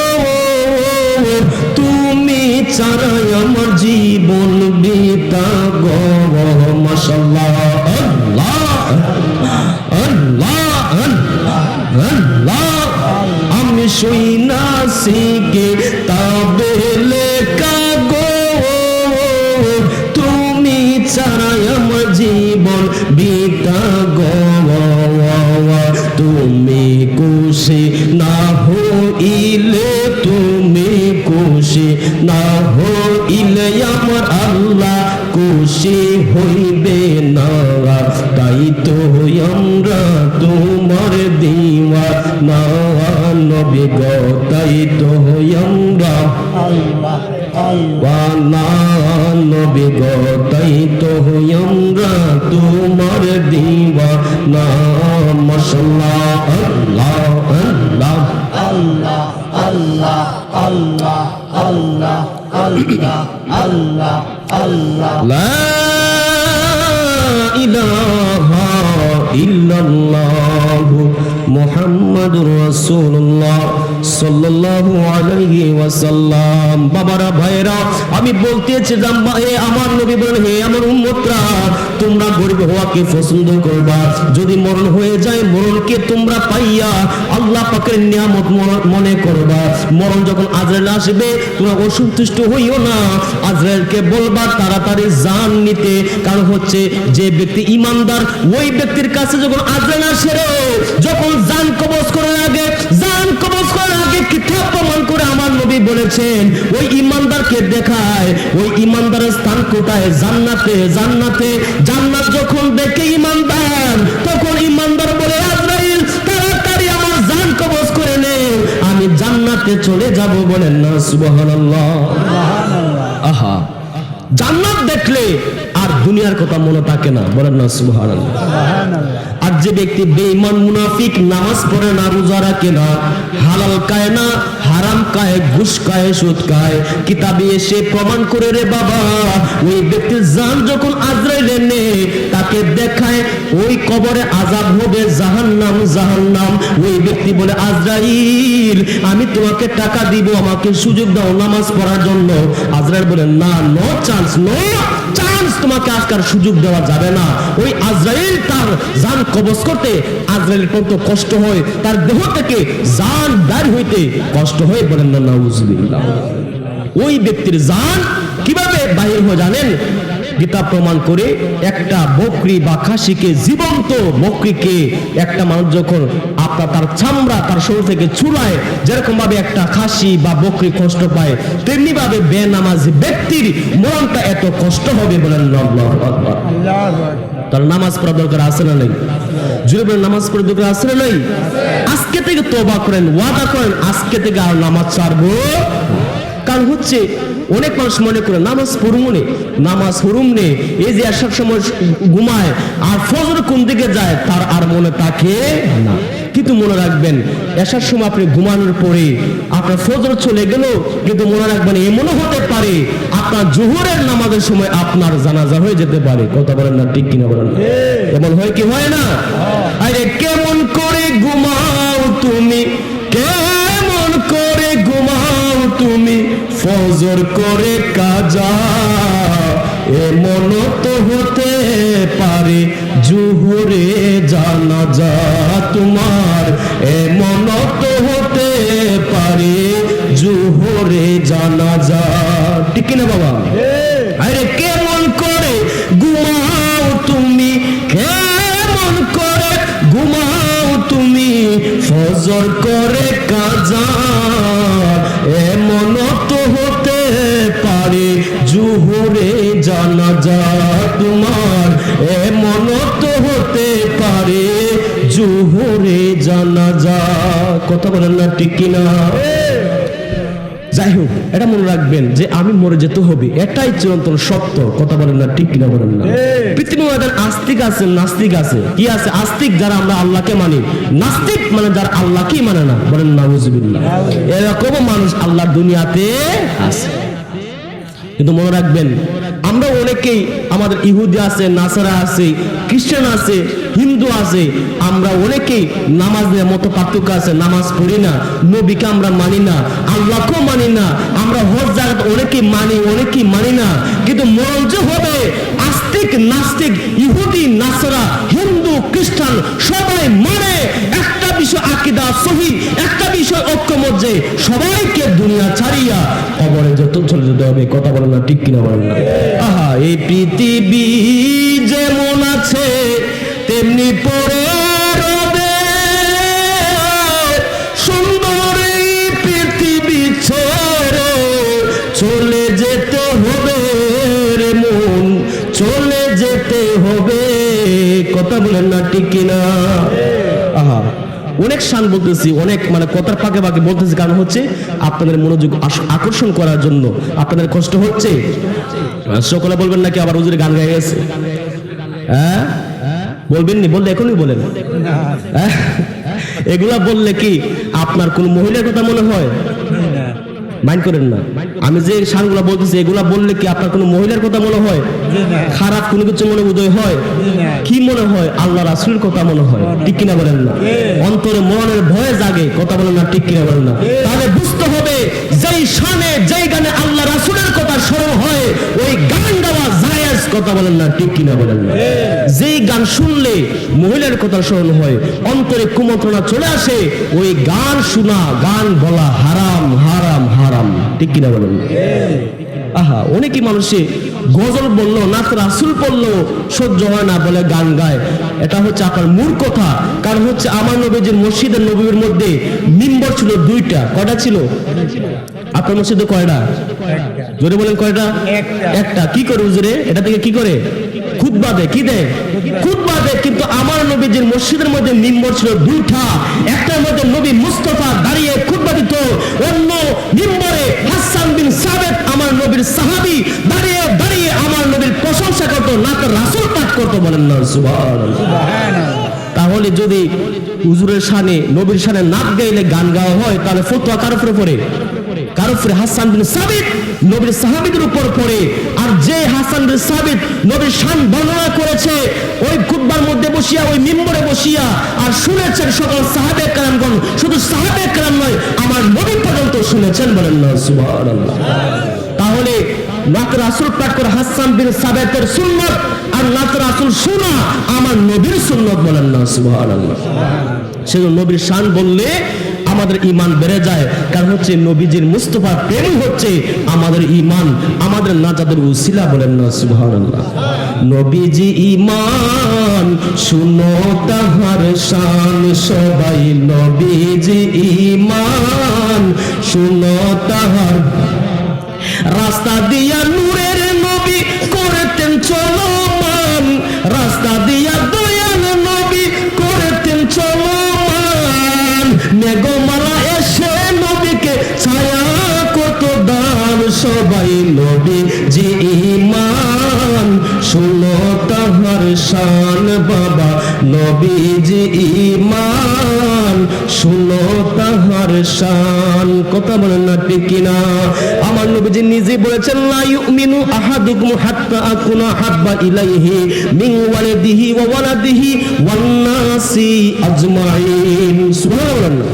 তুমি ছাড়া আমার জীবন বৃথা গো। মাশাআল্লাহ। আল্লাহ আল্লাহ আল্লাহ। আমি শুই না কিতাবে লেখা গো, তুমি ছাড়া আমার জীবন বৃথা গো। তুমি খুশি না হইলে, তুমি খুশি না হইলে আমার আল্লাহ খুশি হইবে না, তাই তো আমরা তোমার দিওয়ানা। নবী গো, তাই তো আমরা আল্লাহ আল্লাহ বানা। নবী গো, তাই তো আমরা তোমার দিওয়ানা। মাশাআল্লাহ। আল্লাহ আল্লাহ আল্লাহ আল্লাহ আল্লাহ আল্লাহ আল্লাহ আল্লাহ আল্লাহ। লা ইলাহা ইল্লাল্লাহ মুহাম্মাদুর রাসূলুল্লাহ সাল্লাল্লাহু আলাইহি ওয়াসাল্লাম। বাবারা ভাইরা, আমি বলতেছি হে আমার নবী বলেন, হে আমার উম্মতরা, তোমরা গরিব হওয়াকে পছন্দ করবা। যদি মরণ হয়ে যায়, মরণকে তোমরা পাইয়া আল্লাহ পাকের নিয়ামত মনে করবা। মরণ যখন আজরাইল আসবে, তোমরা অসন্তুষ্ট হইও না। আজরাইলকে বলবা তাড়াতাড়ি জান নিতে। কারণ হচ্ছে যে ব্যক্তি ইমানদার, ওই ব্যক্তির কাছে যখন আজরাইল আসে, যখন জান কবজ করার আগে, জান কবজ করার আগে কিতাব প্রমাণ করে আমার নবী বলেছেন, ওই ইমানদারকে দেখায়। ওই ইমানদারের স্থান কোথায়? জান্নাতে। জান্নাতে। জান্নাত যখন দেখে ইমানদার, তখন ইমানদার বলে, আজরাইল তাড়াতাড়ি আমার জান কবজ করে নে, আমি জান্নাতে চলে যাব। বলেন না সুবহানাল্লাহ। আহা, জান্নাত দেখলে আর দুনিয়ার কথা মনে থাকে না। বলেন না সুবহানাল্লাহ। আর যে ব্যক্তি বেঈমান মুনাফিক, নামাজ পড়ে না, রোজা রাখে না, হালাল খায় না, হারাম খায়, ঘুষ খায়, সুদ খায়, কিতাবে এসে প্রমাণ করে রে বাবা, ওই ব্যক্তির জান যখন আজরাইল এনে তাকে দেখায়, ওই কবরে আযাব হবে জাহান্নাম, জাহান্নাম। ওই ব্যক্তি বলে, আজরাইল আমি তোমাকে টাকা দিব, আমাকে সুযোগ দাও নামাজ পড়ার জন্য। আজরাইল বলে, না, নো চান্স, নো চান্স, তোমাকে আজকাল সুযোগ দেওয়া যাবে না। ওই আজরাইল তার জান কবজ করতে আজরাইলের কত কষ্ট হয়, তার দেহ থেকে জান বের হইতে কষ্ট হয়। বলেন না নাউজুবিল্লাহ। ওই ব্যক্তির জান কিভাবে বাহির হয় জানেন? গীতা প্রমাণ করে, একটা বকরি বা খাসিকে, জীবন্ত বকরিকে একটা মানুষ যখন আপনার তার চামড়া তার শরীর থেকে চুলায়, যেরকম ভাবে একটা খাসি বা বকরি কষ্ট পায়, তেমনি ভাবে বেনামাজি ব্যক্তির মরণটা এত কষ্ট হবে। বলেন আল্লাহু আকবার। তার নামাজ পড়া দরকার আছে না নাই? জুড়ে নামাজ পড়া দরকার আছে না নাই? আজকে থেকে তওবা করেন, ওয়াদা করেন, আজকে থেকে আর নামাজ ছাড়বো। কারণ হচ্ছে অনেক মানুষ মনে করে নামাজ পড়ুমনে, নামাজ পড়ুমনে, এই যে আসার সময় ঘুমায় আর ফজর কোন দিকে যায় তার আর মনে থাকে না। কিন্তু মনে রাখবেন, আসার সময় আপনি ঘুমানোর পরে আপনার ফজর চলে গেল, কিন্তু মনে রাখবেন এমনও হতে পারে আপনার জোহরের নামাজের সময় আপনার জানাজা হয়ে যেতে পারে। কথা বলেন না, ঠিক কিনা বলেন? এমন হয় কি হয় না? আরে কেমন করে ঘুমাও তুমি, কেমন করে ঘুমাও তুমি, ফজর করে কাজা, এমন তো হতে পারে জোহরে জানাজা তোমার, এমন তো হতে পারে জোহরে জানাজা। ঠিক না বাবা? আরে কেমন করে ঘুমাও তুমি, কেমন করে ঘুমাও তুমি, ফজর করে কাজা, এমন তো হতে পারে জোহরে জানাজা তোমার, এমন তো হতে পারে জোহরে জানাজা। কথা বলেন না, ঠিক কিনা? যাই হোক, এটা মনে রাখবেন যে আমি মরে যেতে হবে, এটাই চিরন্তন সত্য। কথা বলেন না, ঠিক কিনা বলেন না? পৃথিবীর মধ্যে আস্তিক আছে, নাস্তিক আছে। কি আছে? আস্তিক যারা আমরা আল্লাহকে মানি, নাস্তিক মানে যারা আল্লাহকেই মানে না। বলেন নাউজুবিল্লাহ। এরকম মানুষ আল্লাহর দুনিয়াতে আছে। কিন্তু মনে রাখবেন, আমরা অনেকেই, আমাদের ইহুদি আছে, নাসারা আছে, খ্রিস্টান আছে, হিন্দু আছে, আমরা অনেকেই নামাজ নিয়ে মতো পার্থক্য আছে। নামাজ পড়ি না, নবীকে আমরা মানি না, আল্লাহকেও মানি না, আমরা হজ জায়গাতে অনেকেই মানি, অনেকেই মানি না। কিন্তু মরণ যে হবে, আস্তিক নাস্তিক, ইহুদি নাসারা, হিন্দু খ্রিস্টান সবাই মানে একটা বিষয় আকীদা সহিহ, একটা বিষয় ঐক্যমত যে সবাইকে দুনিয়া ছাড়িয়া কবরে যত চলে যেতে হবে। কথা বলেন না, ঠিক কিনা বলেন না? আহা, এই পৃথিবী যেমন আছে তেমনি পড়ে রবে, সুন্দর এই পৃথিবী ছেড়ে চলে যেতে হবে রে মন, চলে যেতে হবে। কথা বলেন না, ঠিক কিনা? আহা, অনেক শান বলতেছি, অনেক মানে কথার ফাঁকে ফাঁকে বলতেছি, কারণ হচ্ছে আপনাদের মনোযোগ আকর্ষণ করার জন্য। আপনাদের কষ্ট হচ্ছে, সকলে বলবেন নাকি আবার হুজুরে গান গায়ে গেছে? হ্যাঁ, বলবেন নি? বললে এখনই বলেন। এগুলা বললে কি আপনার কোন মহিলার কথা মনে হয়? মাইন্ড করেন না, আমি যে শানগুলো বলতেছি এগুলা বললে কি আপনার কোনো মহিলার কথা মনে হয়, জি না। খারাপ কোনো কিছু মনে উদয় হয়, জি না। কি মনে হয়, আল্লাহ রাসূলের কথা মনে হয়, ঠিক কিনা বলেন না? অন্তরে মরণের ভয়ে জাগে, কথা বলেন না, ঠিক কিনা বলেন না? তাহলে বুঝতে হবে যেই শানে যেই গানে আল্লাহ রাসূলের কথা স্মরণ হয় ওই গান গাওয়া জায়েজ, কথা বলেন না, ঠিক কিনা বলেন না? যেই গান শুনলে মহিলার কথা স্মরণ হয়, অন্তরে কুমন্ত্রণা চলে আসে, ওই গান শোনা, গান বলা হারাম হারাম হারাম, ঠিক কিনা বলেন না? আহা, অনেকই মানুষে গজল বললো, নাত রাসূল পড়লো, সহ্য হয় না বলে গান গায়। এটা হচ্ছে আপনার মূর্খতা। কারণ হচ্ছে আমার নবীজির মসজিদের নবীর মধ্যে মিম্বর ছিল দুইটা। কয়টা ছিল আপনার মসজিদে? কয়টা? জোরে বলেন কয়টা? একটা। কি করে হুজুরে এটা থেকে কি করে? খুতবা দেয়। কি দেয়? খুতবা দেয়। কিন্তু আমার নবীজির মসজিদের মধ্যে মিম্বর ছিল দুইটা। একটার মধ্যে নবী মুস্তাফা দাঁড়িয়ে খুতবা দিত, অন্য মিম্বরে হাসান বিন সাবিত আমার নবীর সাহাবী দাঁড়িয়ে দাঁড়িয়ে আমার নবীর প্রশংসা করত, নাত রাসূল পাঠ করত। বলেন না সুবহানাল্লাহ। তাহলে যদি হুজুরের শানে, নবীর শানে নাচ গাইলে গান গাওয়া হয়, তাহলে ফতোয়া কার উপরে পড়ে? কার উপরে? হাসান বিন সাবিত নবীর সাহাবীদের উপর পড়ে। আর যে হাসান বিন সাবিত নবীর শান বর্ণনা করেছে ওই খুতবার মধ্যে বসিয়া, ওই মিম্বরে বসিয়া, আর শুনেছেন সকল সাহাবে কেরামগণ, শুধু সাহাবে কেরাম নয় আমার নবী পর্যন্ত শুনেছেন। বলেন না সুবহানাল্লাহ। তাহলে নাত রাসূল পাঠ করে হাসান বিন সাবিতের সুন্নাত, আর নাত রাসূল শোনা আমার নবীর সুন্নাত। বলেন না সুবহানাল্লাহ। সেজন্য নবীর শান বললে আমাদের ঈমান বেড়ে যায়। কারণ হচ্ছে নবীজির মুস্তাফার প্রেম হচ্ছে আমাদের ঈমান, আমাদের নাজাতের উসিলা। বলেন না সুবহানাল্লাহ। নবীজি ঈমান শুনো তাহার শান সবাই, নবীজি ঈমান শুনো তাহার। রাস্তা দিয়া নূরের নবী করতেন চলমান, রাস্তা দিয়া দয়াল নবী করতেন চলমান। মেঘমালা এসে নবীকে ছায়া কত দান, সবাই নবী জি ঈমান শুনো তাহার শান বাবা, নবী জি ঈমান শুনো তাহার শান। কথা বলেন না, ঠিক কিনা? আমার নবীজি নিজে বলেছেন, লা ইউমিনু আহাদুকুম হাত্তা আকুনা হাব্বা ইলাইহি মিন ওয়ালিদিহি ওয়া ওয়ালাদিহি ওয়ান নাসি আজমাইন। সুবহানাল্লাহ।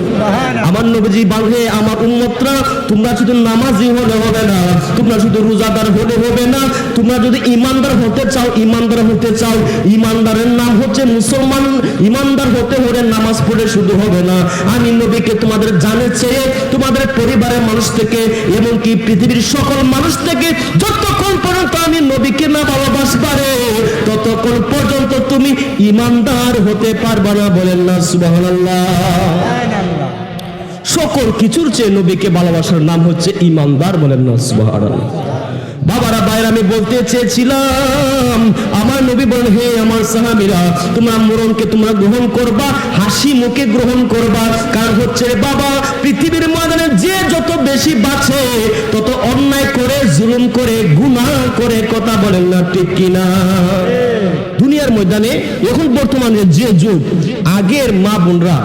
আমার নবীজি বলে, আমার উম্মতরা তোমরা শুধু নামাজি হলে হবে না, তোমরা শুধু রোজাদার হলে হবে না, তোমরা যদি ইমানদার হতে চাও, ইমানদার হতে চাও, ইমানদারের নাম হচ্ছে মুসলমান। ইমানদার হতে হলে নামাজ পড়ে শুধু হবে না, আমি নবীকে তোমাদের জানে চেয়ে, তোমাদের পরিবারের মানুষ থেকে, এমনকি পৃথিবীর সকল মানুষ থেকে যতক্ষণ পর্যন্ত আমি নবীকে না ভালোবাসবারে ততক্ষণ পর্যন্ত তুমি ইমানদার হতে পারবা না। বলেন না সুবহানাল্লাহ। সকল কিছুর চেয়ে নবীকে ভালোবাসার নাম হচ্ছে ইমানদার। বলেন না সুবহানাল্লাহ। বাবারা বাইরে আমি বলতে চেয়েছিলাম, আমার নবী বলেন, হে আমার সাহাবীরা, তোমরা মরণকে তোমরা গ্রহণ করবা, হাসি মুখে গ্রহণ করবা। কারণ হচ্ছে বাবা, পৃথিবীর ময়দানে যে যত বেশি বাঁচে তত অন্যায় করে, জুলুম করে, গুনাহ করে। কথা বলেন না, ঠিক কিনা? দুনিয়ার ময়দানে এখন বর্তমানে যে যুগ, আগের মা বোনরা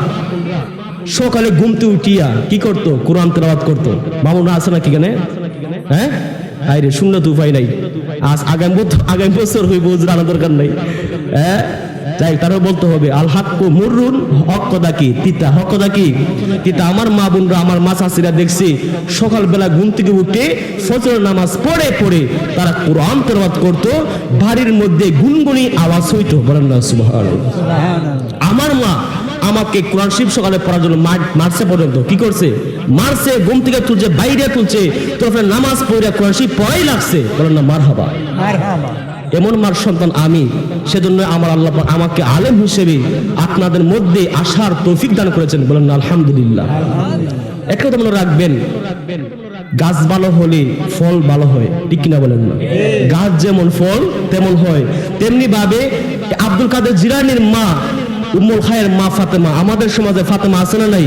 সকালে ঘুমতে উঠিয়া কি করতো? কোরআন তেলাওয়াত করতো। মামুনরা আছে না কি গানে? হ্যাঁ, আরে শুনলে তো উপায় নাই। আজ আগামী বছর হইব, জানা দরকার নাই। হ্যাঁ, তাই তারা বলতে হবে আল হাক্কু মুররুন, হক কথা কি তিতা, হক কথা কি তিতা। আমার মা বোনরা, আমার মা চাচিরা দেখছি সকালবেলা ঘুম থেকে উঠে ফজরের নামাজ পড়ে পড়ে তারা কোরআন তেলাওয়াত করতো, বাড়ির মধ্যে গুনগুনি আওয়াজ হইতো। বলেন না সুবহানাল্লাহ। আমার মা আমাকে কোরআন শরীফ সকালে পড়ার জন্য মারছে পর্যন্ত। কি করছে? মারছে, ঘুম থেকে তুলছে, বাইরে তুলছে, তো নামাজ পড়ে কোরআন শরীফ পড়াই লাগছে। বলেন না মারহাবা। এমন মার সন্তান আমি। সেজন্য আমার আল্লাহ আমাকে আলেম হিসেবে আপনাদের মধ্যে আসার তৌফিক দান করেছেন। বলেন না আলহামদুলিল্লাহ। একটা কথা মনে রাখবেন, গাছ ভালো হলে ফল ভালো হয়, ঠিক কিনা বলেন না? গাছ যেমন ফল তেমন হয়, তেমনি ভাবে আব্দুল কাদের জিলানীর মা উম্মুল খায়ের মা ফাতেমা, আমাদের সমাজে ফাতেমা আছে না নাই?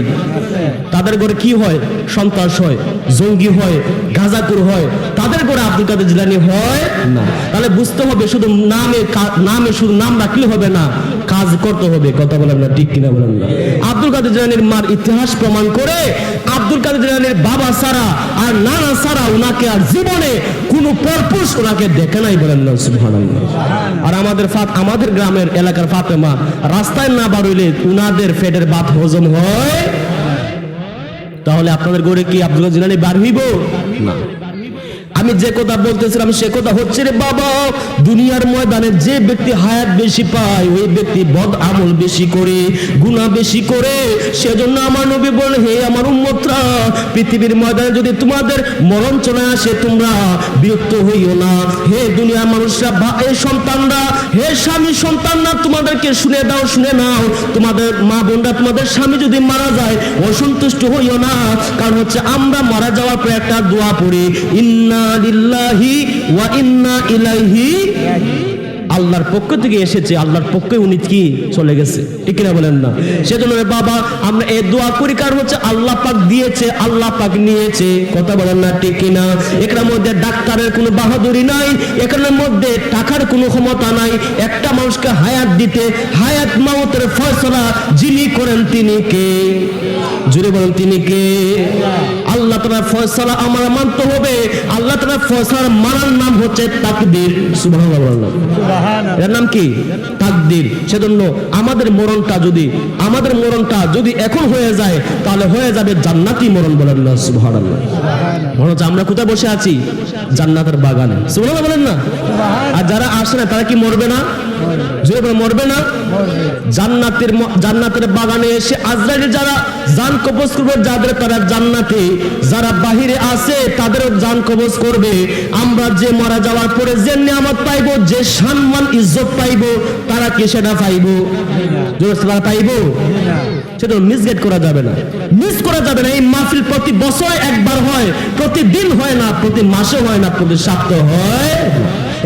তাদের ঘরে কি হয়? সন্ত্রাস হয়, জঙ্গি হয়, গাঁজাখোর হয়। তাদের ঘরে আব্দুল কাদের জিলানী হয় না। তাহলে বুঝতে হবে শুধু নামে শুধু নাম রাখলে হবে না, কাজ করতে হবে, কথা বলেন না, ঠিক কিনা বলেন না? আব্দুল কাদের জিলানীর মার ইতিহাস প্রমাণ করে আব্দুল কাদের জিলানীর বাবা সারা আর নানা সারা ওনাকে আর জীবনে কোনো পারপোজ ওনাকে দেখে নাই, বলেন না সুবহানাল্লাহ। আর আমাদের গ্রামের এলাকার ফাতেমা রাস্তায় না বাড়ইলে উনাদের পেটের ভাত হজম হয়। তাহলে আপনাদের ঘরে কি আব্দুল কাদের জিলানী বার হইব না? আমি যে কথা বলতেছিলাম সে কথা হচ্ছে রে বাবা, দুনিয়ার ময়দানে যে ব্যক্তি হায়াত বেশি পায় ওই ব্যক্তি বদ আমল বেশি করে, গুনাহ বেশি করে। সেজন্য আমার নবী বলে, হে আমার উম্মতরা, পৃথিবীর ময়দানে যদি তোমাদের মরণ চলে আসে তোমরা বিরক্ত হইও না। হে দুনিয়ার মানুষরা, হে সন্তানরা, হে স্বামী সন্তানরা, তোমাদেরকে শুনে দাও, শুনে নাও, তোমাদের মা বোনরা, তোমাদের স্বামী যদি মারা যায় অসন্তুষ্ট হইও না। কারণ হচ্ছে আমরা মারা যাওয়ার পর একটা দোয়া পড়ি, ইন্না লিল্লাহি ওয়া ইন্না ইলাইহি, আল্লাহর পক্ষ থেকে এসেছে, আল্লাহর পক্ষে উনি কি চলে গেছে, ঠিক কিনা বলেন না? সেজন্য বাবা আমরা এই দোয়া করি, কারণ হচ্ছে আল্লাহ পাক দিয়েছে, আল্লাহ পাক নিয়েছে, কথা বলেন না, ঠিক কিনা? এখানের মধ্যে ডাক্তারের কোনো বাহাদুরি নাই, এখানের মধ্যে টাকার কোনো ক্ষমতা নাই। একটা মানুষকে হায়াত দিতে, হায়াত মাউতের ফয়সালা যিনি করেন তিনি কে? জুড়ে বলেন, তিনি কে? আল্লাহ তাআলার ফয়সালা আমরা মানতে হবে। আল্লাহ তাআলার ফয়সালা মানার নাম হচ্ছে তাকদীর। সুবহানাল্লাহ। এর নাম কি? তাকদীর। সেজন্য আমাদের মরণটা যদি এখন হয়ে যায় তাহলে হয়ে যাবে জান্নাতি মরণ, বলেন না সুবহানাল্লাহ। মনে হচ্ছে আমরা কোথায় বসে আছি? জান্নাতের বাগানে, সুবহানাল্লাহ বলেন না? আর যারা আসে না তারা কি মরবে না? জোরে মরবে না? জান্নাতের বাগানে এসে আজরাইল যারা জান কবজ করবে, যাদের তারা জান্নাতে, যারা বাহিরে আছে তাদেরও জান কবজ করবে। আমরা যে মারা যাওয়ার পরে যে নিয়ামত পাইবো, যে সম্মান ইজ্জত পাইবো, তারা কি সেটা পাইবো? তারা পাইবো? সেটা মিসগেট করা যাবে না, মিস করা যাবে না। এই মাহফিল প্রতি বছরে একবার হয়, প্রতিদিন হয় না, প্রতি মাসে হয় না, প্রতি সপ্তাহে হয়।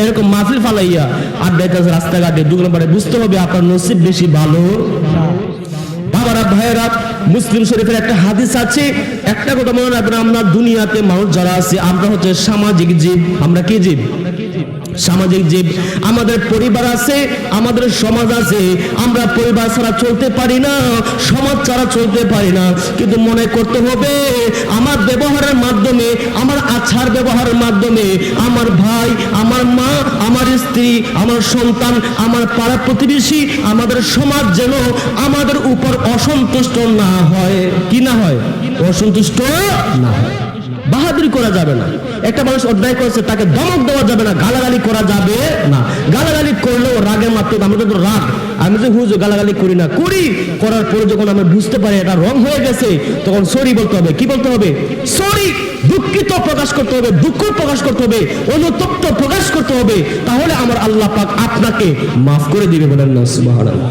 এরকম মাহফিল ফালাইয়া আড্ডাইতেছে রাস্তাঘাটে, দু নম্বরে বুঝতে হবে আপনার নসিব বেশি ভালো। বাবারা, ভাইয়েরা, মুসলিম শরীফের একটা হাদিস আছে, একটা কথা মনে রাখবেন, আমরা দুনিয়াতে মানুষ যারা আছে আমরা হচ্ছে সামাজিক জীব। আমরা কি জীব? সামাজিক জীব। আমাদের পরিবার আছে, আমাদের সমাজ আছে। আমরা পরিবার ছাড়া চলতে পারি না, সমাজ ছাড়া চলতে পারি না। কিন্তু মনে করতে হবে আমার ব্যবহারের মাধ্যমে, আমার আচার ব্যবহারের মাধ্যমে আমার ভাই, আমার মা, আমার স্ত্রী, আমার সন্তান, আমার পাড়া প্রতিবেশী, আমাদের সমাজ যেন আমাদের উপর অসন্তুষ্ট না হয়। কি না হয়? অসন্তুষ্ট না হয়। বাহাদুরি করা যাবে না। একটা মানুষ অন্যায় করেছে তাকে ধমক দেওয়া যাবে না, গালাগালি করা যাবে না। গালাগালি করলেও রাগের মাত্রা, আমাদের তো রাগ, আমি যে হুজুর গালাগালি করি না, করার পরে যখন আমি বুঝতে পারি এটা রং হয়ে গেছে, তখন সরি বলতে হবে। কি বলতে হবে? সরি। দুঃখিত প্রকাশ করতে হবে, দুঃখ প্রকাশ করতে হবে, অনুতপ্ত প্রকাশ করতে হবে। তাহলে আমার আল্লাহ পাক আপনাকে মাফ করে দিবে, বলেন না সুবহানাল্লাহ।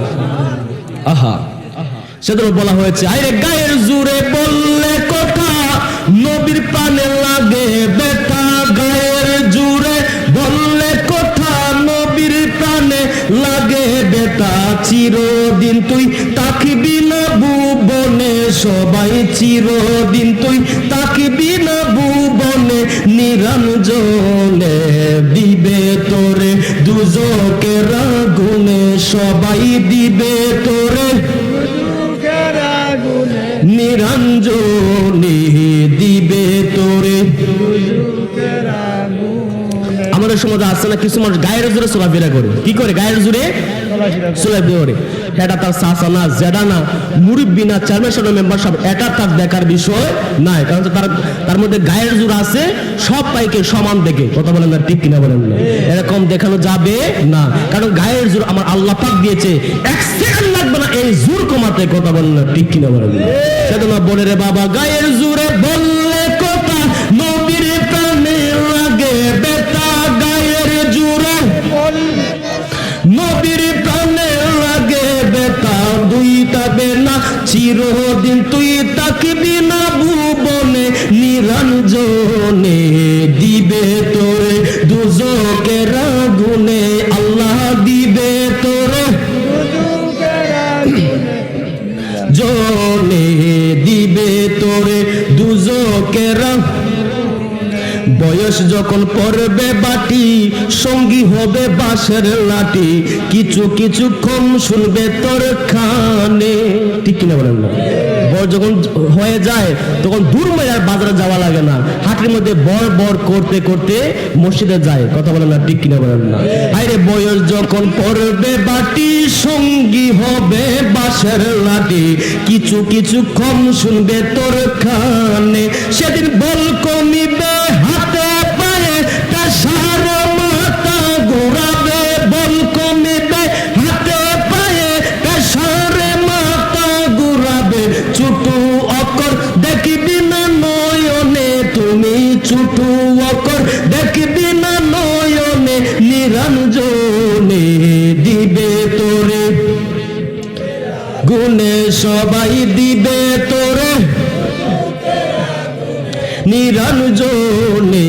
আহা, সেজন্য বলা হয়েছে, আরে গায়ের জোরে বললে কথা নবীর প্রাণে লাগে ব্যথা। গায়ের জোরে বললে কথা নবীর প্রাণে লাগে ব্যথা। চিরদিন তুই তাকিবি না ভুবনে, সবাই চিরদিন তুই তাকিবি না ভুবনে। নিরঞ্জনে দিবে তোরে দুজকের আগুনে, সবাই দিবে তোরে নিরঞ্জনে দিবে তোরে। আমাদের সমাজে আছে না কিছু মানুষ গায়ের জোরে চলাফেরা করে। কি করে? গায়ের জোরে চলাফেরা করে। এটা তার চাচা না, জেডা না, মুরব্বি না, চেয়ারম্যান মেম্বার সব, এটা তার দেখার বিষয় নাই। কারণ তার মধ্যে গায়ের জোর আছে, সব পাইকে সমান দেখে, কথা বলেন না, ঠিক কিনা বলেন না? এরকম দেখানো যাবে না, কারণ গায়ের জোর আমার আল্লাহ পাক দিয়েছে, এক সেকেন্ড লাগবে না এই জোর কমাতে, কথা বলেন না, ঠিক কিনা বলেন না? সেজন্য বলে রে বাবা, গায়ের জোরে বললে কথা নবীর প্রাণে লাগে ব্যথা। গায়ের জোরে নবীর প্রাণে লাগে ব্যথা। দুই তবে না চিরদিন তুই তাকিবি না ভুবনে। নিরঞ্জনে দিবে তোরে দুজকের আগুনে, আল্লাহ দিবে তোরে জনে, দিবে তোরে দুজকের বয়স যখন পড়বে বাটি, সঙ্গী হবে বাঁশের লাঠি, কিছু কিছুক্ষণ শুনবে তোর খানে। ঠিক কিনা বলেন না? বয়স যখন হয়ে যায় তখন দূর মেয়ার বাজারে যাওয়া লাগে না, হাটের মধ্যে বর বর করতে করতে মসজিদে যায়। কথা বলেন না? ঠিক কিনা বলেন না? আরে বয়স যখন পড়বে বাটি, সঙ্গী হবে বাঁশের লাঠি, কিছু কিছুক্ষণ শুনবে তোর খানে। সেদিন বল কমিবে হাতে পায়ে, পেশার মাথা ঘোরাবে। বল কমিবে হাতে পায়ে, পেশার মাথা ঘোরাবে। ছোট অক্ষর দেখবি না নয়নে, তুমি ছোট অক্ষর দেখবি না নয়নে, নিরঞ্জনে দিবে তোরে গুণে, সবাই দিবে তোরে নিরঞ্জনে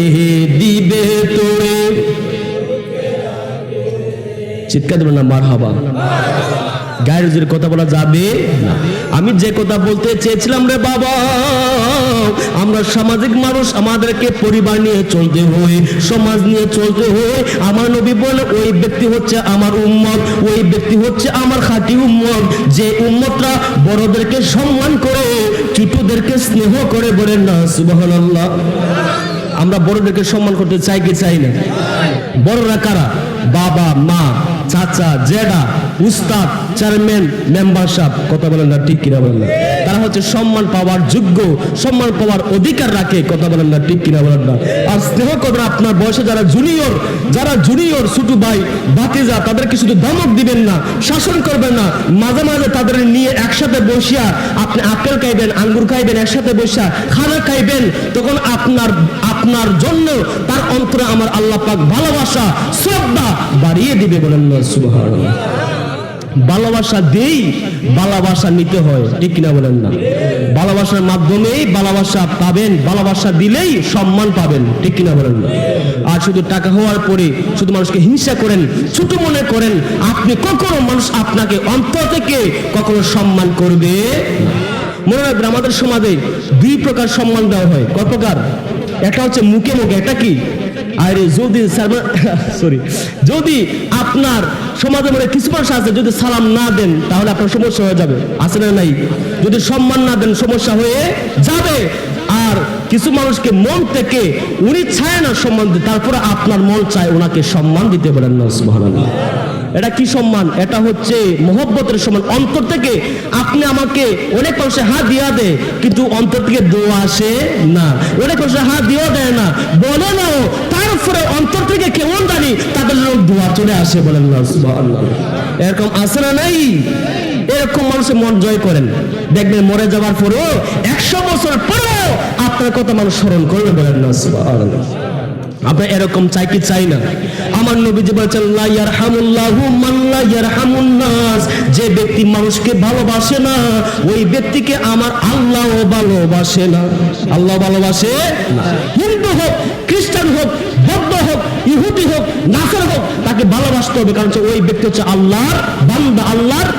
দিবে তোরে। চিৎকার দেবেন না মারহাবা? গায়ের জোরে কথা বলা যাবে না। আমি যে কথা বলতে চেয়েছিলাম রে বাবা, আমরা সামাজিক মানুষ, আমাদেরকে পরিবার নিয়ে চলতে হয়, সমাজ নিয়ে চলতে হয়। আমার নবী বলে ওই ব্যক্তি হচ্ছে আমার উম্মত, ওই ব্যক্তি হচ্ছে আমার খাঁটি উম্মত, যে উম্মতরা বড়দেরকে সম্মান করে, ছোটদেরকে স্নেহ করে। বলেন না সুবহানাল্লাহ? আমরা বড়দেরকে সম্মান করতে চাই কি চাই না? বড়রা কারা? বাবা, মা, চাচা, জেঠা, উস্তাদ, চেয়ারম্যান, মেম্বার সাহেব। কথা বলেন না? ঠিক কিনা বলেন না? তারা হচ্ছে সম্মান পাওয়ার যোগ্য, সম্মান পাওয়ার অধিকার রাখে। কথা বলেন না? ঠিক কিনা বলেন না? আর স্নেহ করবেন আপনার বয়সে যারা জুনিয়র ছোট ভাই ভাতিজা, তাদেরকে শুধু ধমক দিবেন না, শাসন করবেন না। মাঝে মাঝে তাদের নিয়ে একসাথে বসিয়া আপনি আপেল খাইবেন, আঙ্গুর খাইবেন, একসাথে বসিয়া খানা খাইবেন, তখন আপনার জন্য তার অন্তরে আমার আল্লাহ পাক ভালোবাসা, শ্রদ্ধা বাড়িয়ে দিবে। বলেন না সুবহানাল্লাহ? ভালোবাসা দেই, ভালোবাসা নিতে হয়। ঠিক কিনা বলেন না? ভালোবাসার মাধ্যমেই ভালোবাসা পাবেন, ভালোবাসা দিলেই সম্মান পাবেন। ঠিক কিনা বলেন না? আর শুধু টাকা হওয়ার পরে শুধু মানুষকে হিংসা করেন, ছোট মনে করেন, আপনি কখনো মানুষ আপনাকে অন্তর থেকে কখনো সম্মান করবে না। মনে রাখবেন, আমাদের সমাজে দুই প্রকার সম্মান দেওয়া হয়। কত প্রকার? একটা হচ্ছে মুখে মুখে, এটা কি? আরে যদি আপনার সমাজে মনে কিছু মানুষ আছে, যদি সালাম না দেন তাহলে আপনার সমস্যা হয়ে যাবে। আছে না নাই? যদি সম্মান না দেন সমস্যা হয়ে যাবে। আর কিছু মানুষকে মন থেকে উনি চায় না সম্মান দিতে, তারপরে আপনার মন চায় ওনাকে সম্মান দিতে। বলেন না সুবহানাল্লাহ? এটা কি সম্মান? এটা হচ্ছে মহব্বতের সম্মান। অন্তর থেকে আপনি আমাকে, অনেক মানুষে হাত দিয়া দেয় কিন্তু অন্তর থেকে দোয়া আসে না, অনেক মানুষে হাত দিয়েও দেয় না, বলে না, তারপরে অন্তর থেকে কেমন জানি তাদের জন্য দোয়া চলে আসে। বলেন না সুবহানাল্লাহ? এরকম আছে না নাই? এরকম মানুষের মন জয় করেন, দেখবেন মরে যাওয়ার পরেও 100 বছর পরেও আপনার কথা মানুষ স্মরণ করবে। বলেন না সুবহানাল্লাহ? আমরা এরকম চাই কি চাই না? আমার নবীজি বলেছেন, লা ইয়ারহামুল্লাহু মান লা ইয়ারহামুন নাস। যে ব্যক্তি মানুষকে ভালোবাসে না, ওই ব্যক্তিকে আমার আল্লাহও ভালোবাসে না। আল্লাহ ভালোবাসে না। হিন্দু হোক, খ্রিস্টান হোক, বৌদ্ধ হোক, ইহুদি হোক, নাসারা হোক, তাকে ভালোবাসতে হবে। কারণ ওই ব্যক্তি হচ্ছে আল্লাহর বান্দা, আল্লাহর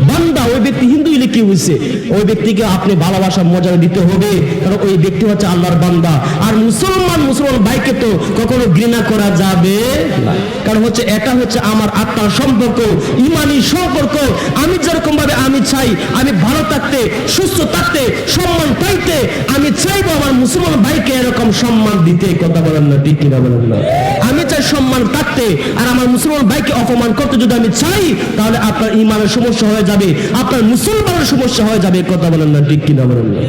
বান্দা। ওই ব্যক্তি হিন্দু হইলে কি হয়েছে? ওই ব্যক্তিকে আপনি ভালোবাসা মর্যাদা দিতে হবে, কারণ ওই ব্যক্তি হচ্ছে আল্লাহর বান্দা। আর মুসলমান ভাইকে তো কখনো ঘৃণা করা যাবে না, কারণ হচ্ছে এটা হচ্ছে আমার আত্মার সম্পর্ক, ইমানি সম্পর্ক। আমি যেরকম ভাবে আমি চাই আমি ভালো থাকতে, সুস্থ থাকতে, সম্মান পাইতে, আমি চাইবো আমার মুসলমান ভাইকে এরকম সম্মান দিতে। কথা বলেন না? ঠিক কিনা বলেন না? আমি চাই সম্মান থাকতে, আর আমার মুসলমান ভাইকে অপমান করতে যদি আমি চাই, তাহলে আপনার ইমানের সমস্যা হয়ে যাবে, আপনার মুসলমানের সমস্যা হয়ে যাবে। কথা বলেন না? ঠিক কিনা বলেন না?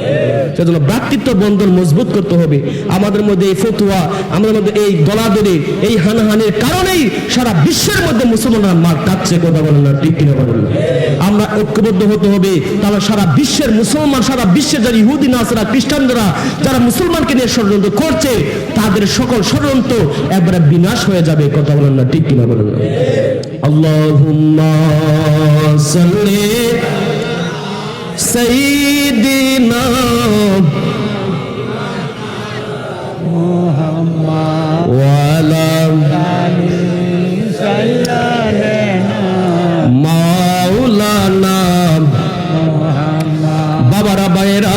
সেজন্য ভ্রাতৃত্ব বন্ধন মজবুত করতে হবে। আমাদের মধ্যে এই ফতুয়া, আমাদের মধ্যে এই দলাদলি, এই হানাহানির কারণেই সারা বিশ্বের মধ্যে মুসলমানরা মার কাটছে। কথা বলেন না? ঠিক কিনা বলেন না? আমরা ঐক্যবদ্ধ হতে হবে, তাহলে সারা বিশ্বের মুসলমান, সারা বিশ্বের যারা ইহুদি নাসারা খ্রিস্টানরা যারা মুসলমানকে নিয়ে ষড়যন্ত্র করছে, তাদের সকল ষড়যন্ত্র একবারে বিনাশ হয়ে যাবে। কথা বলেন না? ঠিক কিনা বলেন না? আল্লাহুম্মা সাল্লি সাইয়্যিদিনা মুহাম্মদ ওয়া আলা মাওলানা। বাবারা, ভাইয়েরা,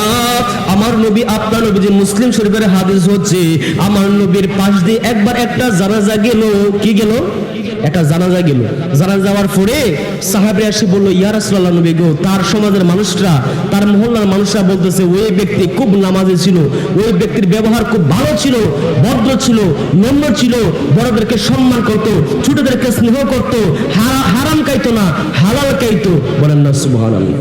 আমার আমার নবী আপনার নবী যে মুসলিম শরীফের হাদিস হচ্ছে আমার নবীর পাশ দিয়ে একবার একটা জানাজা গেল কি গেল একটা জানাজা গেল জানাজা যাওয়ার পরে সাহাবীরা এসে বলল ইয়া রাসূলুল্লাহ নবী গো তার সমাজের মানুষরা তার মহল্লার মানুষরা বলতেছে ওই ব্যক্তি খুব নামাজি ছিল ওই ব্যক্তির ব্যবহার খুব ভালো ছিল ভদ্র ছিল নম্র ছিল বড়দেরকে সম্মান করত ছোটদেরকে স্নেহ করত হারাম খাইতো না হালাল খাইতো বলেন না সুবহানাল্লাহ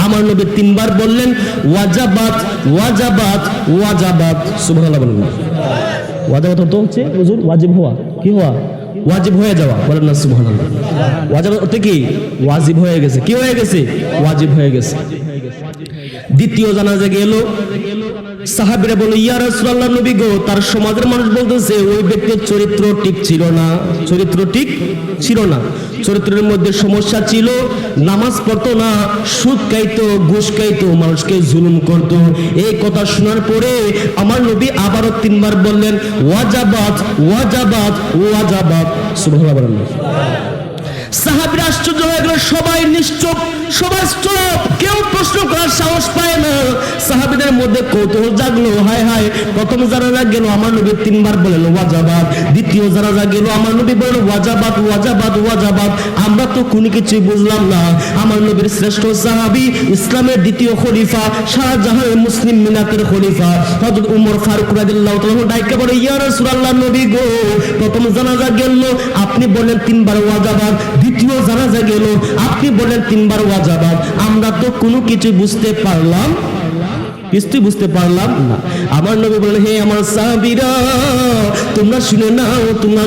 আমার নবী তিনবার বললেন ওয়াজাবাত ওয়াজাবাত ওয়াজাবাত সুবহানাল্লাহ বলেন ওয়াজাবাত তো হচ্ছে হুজুর ওয়াজিব হওয়া কি হওয়া ওয়াজিব হয়ে যাওয়া বলেন না সুবহানাল্লাহ ওয়াজিব অর্থ কি ওয়াজিব হয়ে গেছে কি হয়ে গেছে ওয়াজিব হয়ে গেছে দ্বিতীয় জানাজা গেল সাহাবীরা বলে ইয়া রাসূলুল্লাহ নবী গো তার সমাজের মানুষ বলতেছে ওই ব্যক্তির চরিত্র ঠিক ছিল না চরিত্র ঠিক ছিল না চরিত্রের মধ্যে সমস্যা ছিল নামাজ পড়তো না সুদ খাইতো ঘুষ খাইতো মানুষকে জুলুম করতো এই কথা শোনার পরে আমার নবী আবারও তিনবার বললেন ওয়াজাবাত ওয়াজাবাত ওয়াজাবাত সুবহানাল্লাহ বলেন সাহাবীরা আশ্চর্য হয়ে গেল সবাই নিশ্চুপ সবাই চুপ কেউ প্রশ্ন করার সাহস পায় না সাহাবীদের মধ্যে কৌতূহল জাগলো হায় হায় প্রথম জানাজা গেল আমার নবী তিনবার বলেন ওয়াজাবাত দ্বিতীয় জানাজা গেল আমার নবী বলেন ওয়াজাবাত ওয়াজাবাত ওয়াজাবাত আমরা তো কোনো কিছুই বুঝলাম না আমার নবীর শ্রেষ্ঠ সাহাবী ইসলামের দ্বিতীয় খলিফা সারা জাহানের মুসলিম মিলাতের খলিফা হযরত ওমর ফারুক রাদিয়াল্লাহু তাআলা ডাইকে বলে ইয়া রাসূলুল্লাহ নবী গো প্রথম জানাজা গেল আপনি বলেন তিনবার ওয়াজাবাত দ্বিতীয় জানাজা গেল আপনি বলেন তিনবার ওয়াজাবাত আমরা তো কোনো কিছু বুঝতে পারলাম কিছুই বুঝতে পারলাম না আমার নবী বলেন হে আমার সাহাবীরা তোমরা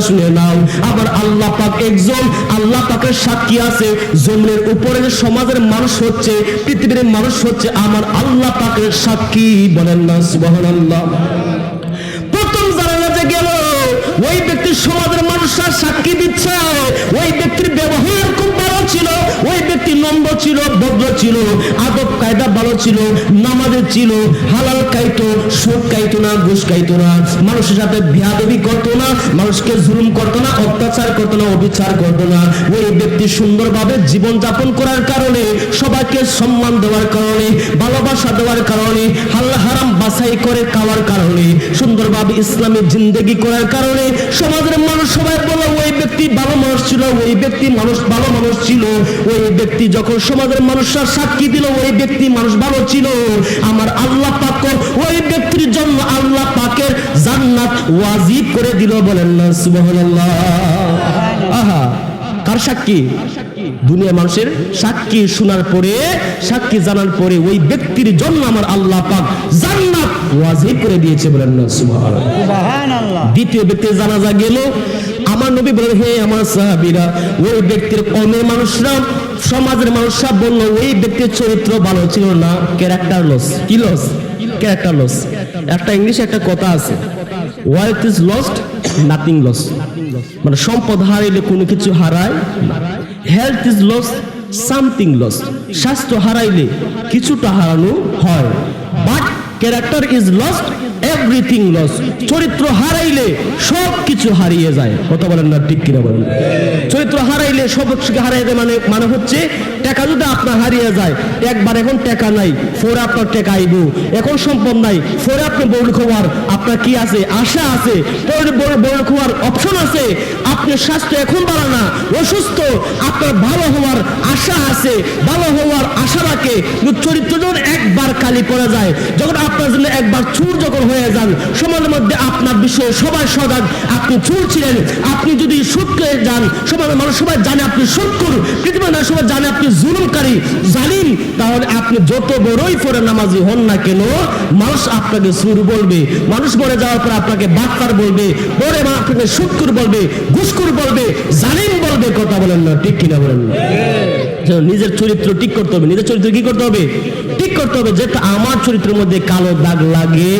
শুনে নাও আবার আল্লাহ পাক একজন আল্লাহ পাকের সাক্ষী আছে জমিনের উপরে যে সমাজের মানুষ হচ্ছে পৃথিবীর মানুষ হচ্ছে আমার আল্লাহ পাকের সাক্ষী বলেন না সুবহানাল্লাহ প্রথম জানাজা গেল ওই ব্যক্তির সমাজের মানুষরা সাক্ষী দিচ্ছে ওই ব্যক্তির ব্যবহার খুব ভালো ছিল ওই ব্যক্তি নম্র ছিল ভদ্র ছিল আদব কায়দা ভালো ছিল নামাজে ছিল হালাল খাইতো সুদ খাইতো না ঘুষ খাইতো না মানুষের সাথে বেয়াদবি করতো না মানুষকে জুলুম করতো না অত্যাচার করতো না অবিচার করতো না ওই ব্যক্তি সুন্দরভাবে জীবন যাপন করার কারণে সবাইকে সম্মান দেওয়ার কারণে ভালোবাসা দেওয়ার কারণে হালাল হারাম বাছাই করে খাওয়ার কারণে সুন্দরভাবে ইসলামী জিন্দেগি করার কারণে সমাজের মানুষ সবাই বলে ওই ব্যক্তি ভালো মানুষ ছিল ওই ব্যক্তি মানুষ ভালো মানুষ ছিল ওই ব্যক্তি যখন সমাজের মানুষরা সাক্ষী দিল ওই ব্যক্তি মানুষ ভালো ছিল আমার আল্লাহ পাক ওই ব্যক্তির জন্য আল্লাহ পাকের জান্নাত ওয়াজিব করে দিল বলেন না সুবহানাল্লাহ আহা কার সাক্ষী দুনিয়ার মানুষের সাক্ষী শোনার পরে সাক্ষী জানার পরে ওই ব্যক্তির জন্য আমার আল্লাহ পাক জান্নাত ওয়াজিব করে দিয়েছে বলেন না সুবহানাল্লাহ দ্বিতীয় ব্যক্তির জানাজা গেল আমার নবী বলেন হে আমার সাহাবীরা ওই ব্যক্তির কমের মানুষরা সমাজের মানুষরা বলল ওই ব্যক্তির চরিত্র ভালো ছিল না ক্যারেক্টার লস কি লস ক্যারেক্টার লস একটা ইংলিশে একটা কথা আছে wealth is lost nothing loss মানে সম্পদ হারাইলে কোনো কিছু হারায় না health is loss something loss স্বাস্থ্য হারাইলে কিছুটা হারানো হয় but character is lost everything loss চরিত্র হারাইলে সব কিছু হারিয়ে যায় কথা বলেন না ঠিক কিনা বলেন চরিত্র হারাইলে সব কিছু হারিয়ে যায় মানে হচ্ছে টাকা যদি আপনার হারিয়ে যায় একবার এখন টাকা নাই পরে আপনার টাকা আইব এখন সম্পদ নাই পরে আপনি বড় হওয়ার আপনার কি আছে আশা আছে পরে বড় হওয়ার অপশন আছে আপনার স্বাস্থ্য এখন ভালো না অসুস্থ আপনার ভালো হওয়ার আশা আছে ভালো হওয়ার আশা রাখে চরিত্র যখন একবার কালি পড়ে যায় যখন আপনার জন্য একবার চুর যখন হয়ে যান সমাজের মধ্যে আপনার বিষয়ে সবাই সজাগ আপনি চুর ছিলেন আপনি যদি সুদ খেয়ে যান সমাজের মানুষ সবাই জানে আপনি সুদখোর পৃথিবীর মানুষ সবাই জানে আপনি জুলুমকারী জালিম তাহলে আপনি যত বড়ই পরে নামাজি হন না কেন মানুষ আপনাকে চুর বলবে মানুষ মরে যাওয়ার পর আপনাকে বাটপার বলবে পরে আপনাকে সুদখোর বলবে ঘুষখোর বলবে জালিম বলবে কথা বলেন না ঠিক কিনা বলেন না নিজের চরিত্র ঠিক করতে হবে নিজের চরিত্র কি করতে হবে ঠিক করতে হবে যেটা আমার চরিত্রের মধ্যে কালো দাগ লাগে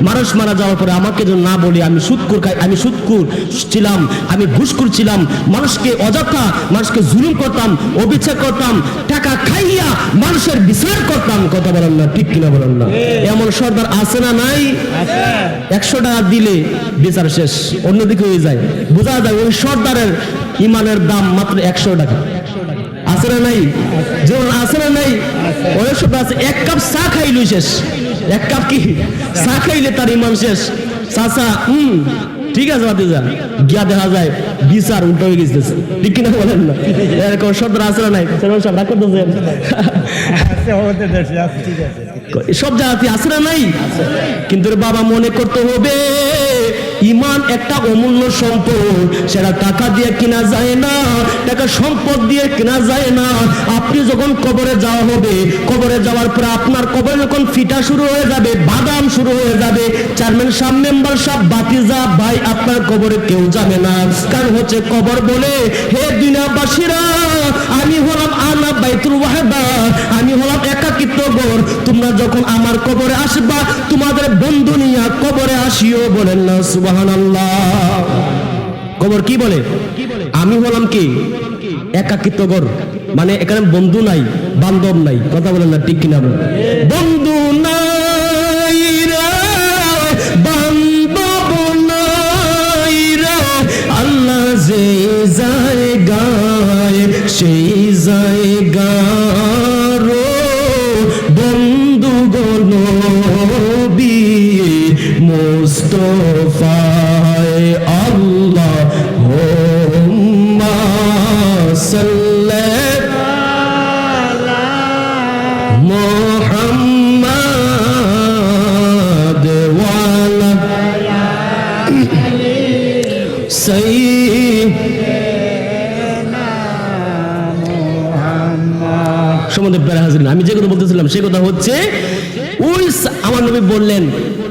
মানুষ মারা যাওয়ার পরে আমাকে যেন না বলি আমি সুদখোর আমি সুদখোর ছিলাম আমি ঘুষখোর ছিলাম মানুষকে অযথা মানুষকে জুলুম করতাম অবিচার করতাম টাকা খাইয়া মানুষের বিচার করতাম কথা বলেন না ঠিক কিনা বলেন না এমন সর্দার আছে না নাই 100 টাকা দিলে বিচার শেষ অন্যদিকে হয়ে যায় বোঝা যায় ওই সর্দারের ইমানের দাম মাত্র 100 টাকা আছে না নাই যেমন আছে না নাই অনেক সব আছে এক কাপ চা খাইলই শেষ এক কাপ কি চা খাইলে তার ইমান শেষ। চাচা ঠিক আছে ভাতিজা, গিয়া দেখা যায় বিচার উল্টো হয়ে গেছে, ঠিক কিনা বলেন না? এরকম সদর আসলে নাই, সব রাগ করতেছেন সব জায়গাতে আসলে নাই। কিন্তু বাবা মনে করতে হবে ইমান একটা অমূল্য সম্পদ, সেটা টাকা দিয়ে কিনা যায় না, টাকা সম্পদ দিয়ে কিনা যায় না। আপনি যখন কবরে যাওয়া হবে, কবরে যাওয়ার পরে আপনার কবরে যখন ফিটা শুরু হয়ে যাবে, বাদাম শুরু হয়ে যাবে, চেয়ারম্যান সাহেব, মেম্বার সাহেব, বাতিজা ভাই, আপনার কবরে কেউ যাবে না। কারণ হচ্ছে কবর বলে, হে দুনিয়াবাসীরা, আমি হলাম আনা বাইতুল ওয়াহদা, আমি হলাম একাকিত্ব ঘর। তোমরা যখন আমার কবরে আসবা, তোমাদের বন্ধু নিয়ে কবরে আসিও। বলেন না সুবহানাল্লাহ। কবর কি বলে? আমি হলাম কি? একাকিত্ব ঘর, মানে এখানে বন্ধু নাই, বান্ধব নাই। কথা বলেন না, ঠিক কিনা? বন্ধু নাই রে, বান্ধব নাই রে, আল্লাহ যে জায়গায় সেই জায়গার বন্ধু গনবী মুস্তাফায়ে আল্লাহ হুম্মা সাল্লাল্লাহু মুহাম্মাদ ওয়া আলা সাইয়্যিদিনা মুহাম্মদ। সম্বন্ধে প্যারা হাজির, আমি যে কথা বলতেছিলাম সে কথা হচ্ছে, ওই আমার নবী বললেন,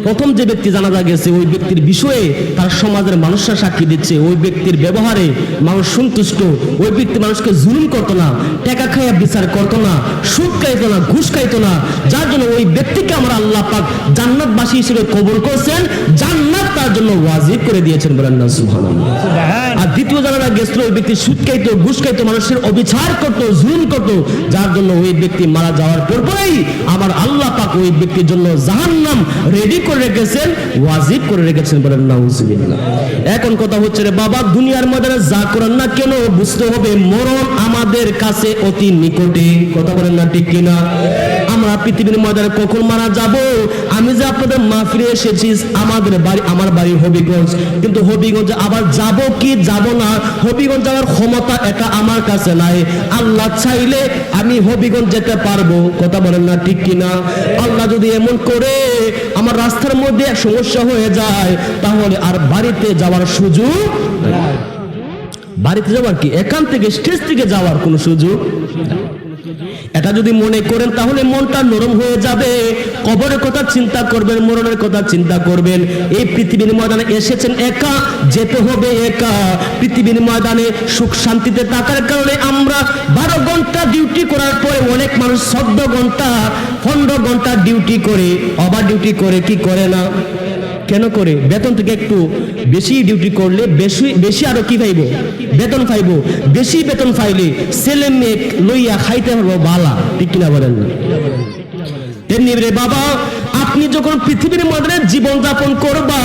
প্রথম যে ব্যক্তি জানাজা গেছে ওই ব্যক্তির বিষয়ে তার সমাজের মানুষরা সাক্ষী দিচ্ছে, ওই ব্যক্তির ব্যবহারে মানুষ সন্তুষ্ট, ওই ব্যক্তি মানুষকে জুলুম করতো না, টাকা খাইয়া বিচার করতো না, সুদ খাইতো না, ঘুষ খাইতো না, যার জন্য ওই ব্যক্তিকে আমরা আল্লাহ পাক জান্নাতবাসী হিসেবে কবুল করেছেন, জান্নাত তার জন্য ওয়াজিব করে দিয়েছেন। বলেন না সুবহানাল্লাহ। আর দ্বিতীয় জানাজা গেছিল, ওই ব্যক্তি সুদ খাইতো, ঘুষ খাইতো, মানুষের অবিচার করতো, জুলুম করতো, যার জন্য ওই ব্যক্তি মারা যাওয়ার পরপরই আমার আল্লাহ পাক ওই ব্যক্তির জন্য জাহান্নাম রেডি করে রেখেছেন, ওয়াজিব করে রেখেছেন। বলেন নাউজুবিল্লাহ। এখন কথা হচ্ছে রে বাবা, দুনিয়ার ময়দানে যা করেন না কেন বুঝতে হবে মরণ আমাদের কাছে অতি নিকটে। কথা বলেন না, ঠিক কিনা? আমরা পৃথিবীর ময়দানে কখন মারা যাব? আমি যে আপনাদের মাহফিলে এসেছি, আমাদের বাড়ি, আমার বাড়ি হবিগঞ্জ, কিন্তু হবিগঞ্জে আবার যাব কি যাব না, হবিগঞ্জ যাওয়ার ক্ষমতা এটা আমার কাছে নাই। আল্লাহ চাইলে আমি হবিগঞ্জ যেতে পারবো। কথা বলেন না, ঠিক কিনা? আল্লাহ যদি এমন করে আমার রাস্তার মধ্যে সমস্যা হয়ে যায়, তাহলে আর বাড়িতে যাওয়ার সুযোগ, বাড়িতে যাওয়ার কি, এখান থেকে স্টেজ থেকে যাওয়ার কোনো সুযোগ। এটা যদি মনে করেন তাহলে মনটা নরম হয়ে যাবে। কবরের কথা চিন্তা করবেন, মরণের কথা চিন্তা করবেন। এই পৃথিবীর ময়দানে এসেছেন একা, যেতে হবে একা। পৃথিবীর ময়দানে সুখ শান্তিতে থাকার কারণে আমরা 12 ঘন্টা ডিউটি করার পরে অনেক মানুষ 14 ঘন্টা 15 ঘন্টা ডিউটি করে, ওভার ডিউটি করে, কি করে না? কেন করে? বেতন থেকে একটু বেশি ডিউটি করলে বেশি আরো কি পাইব? বেতন পাইব। বেশি বেতন পাইলে ছেলে মেয়ে লইয়া খাইতে পারবো বালা, ঠিক কিনা বলেন না? তেমনি রে বাবা, আপনি যখন পৃথিবীর ময়দানে জীবন যাপন করবা,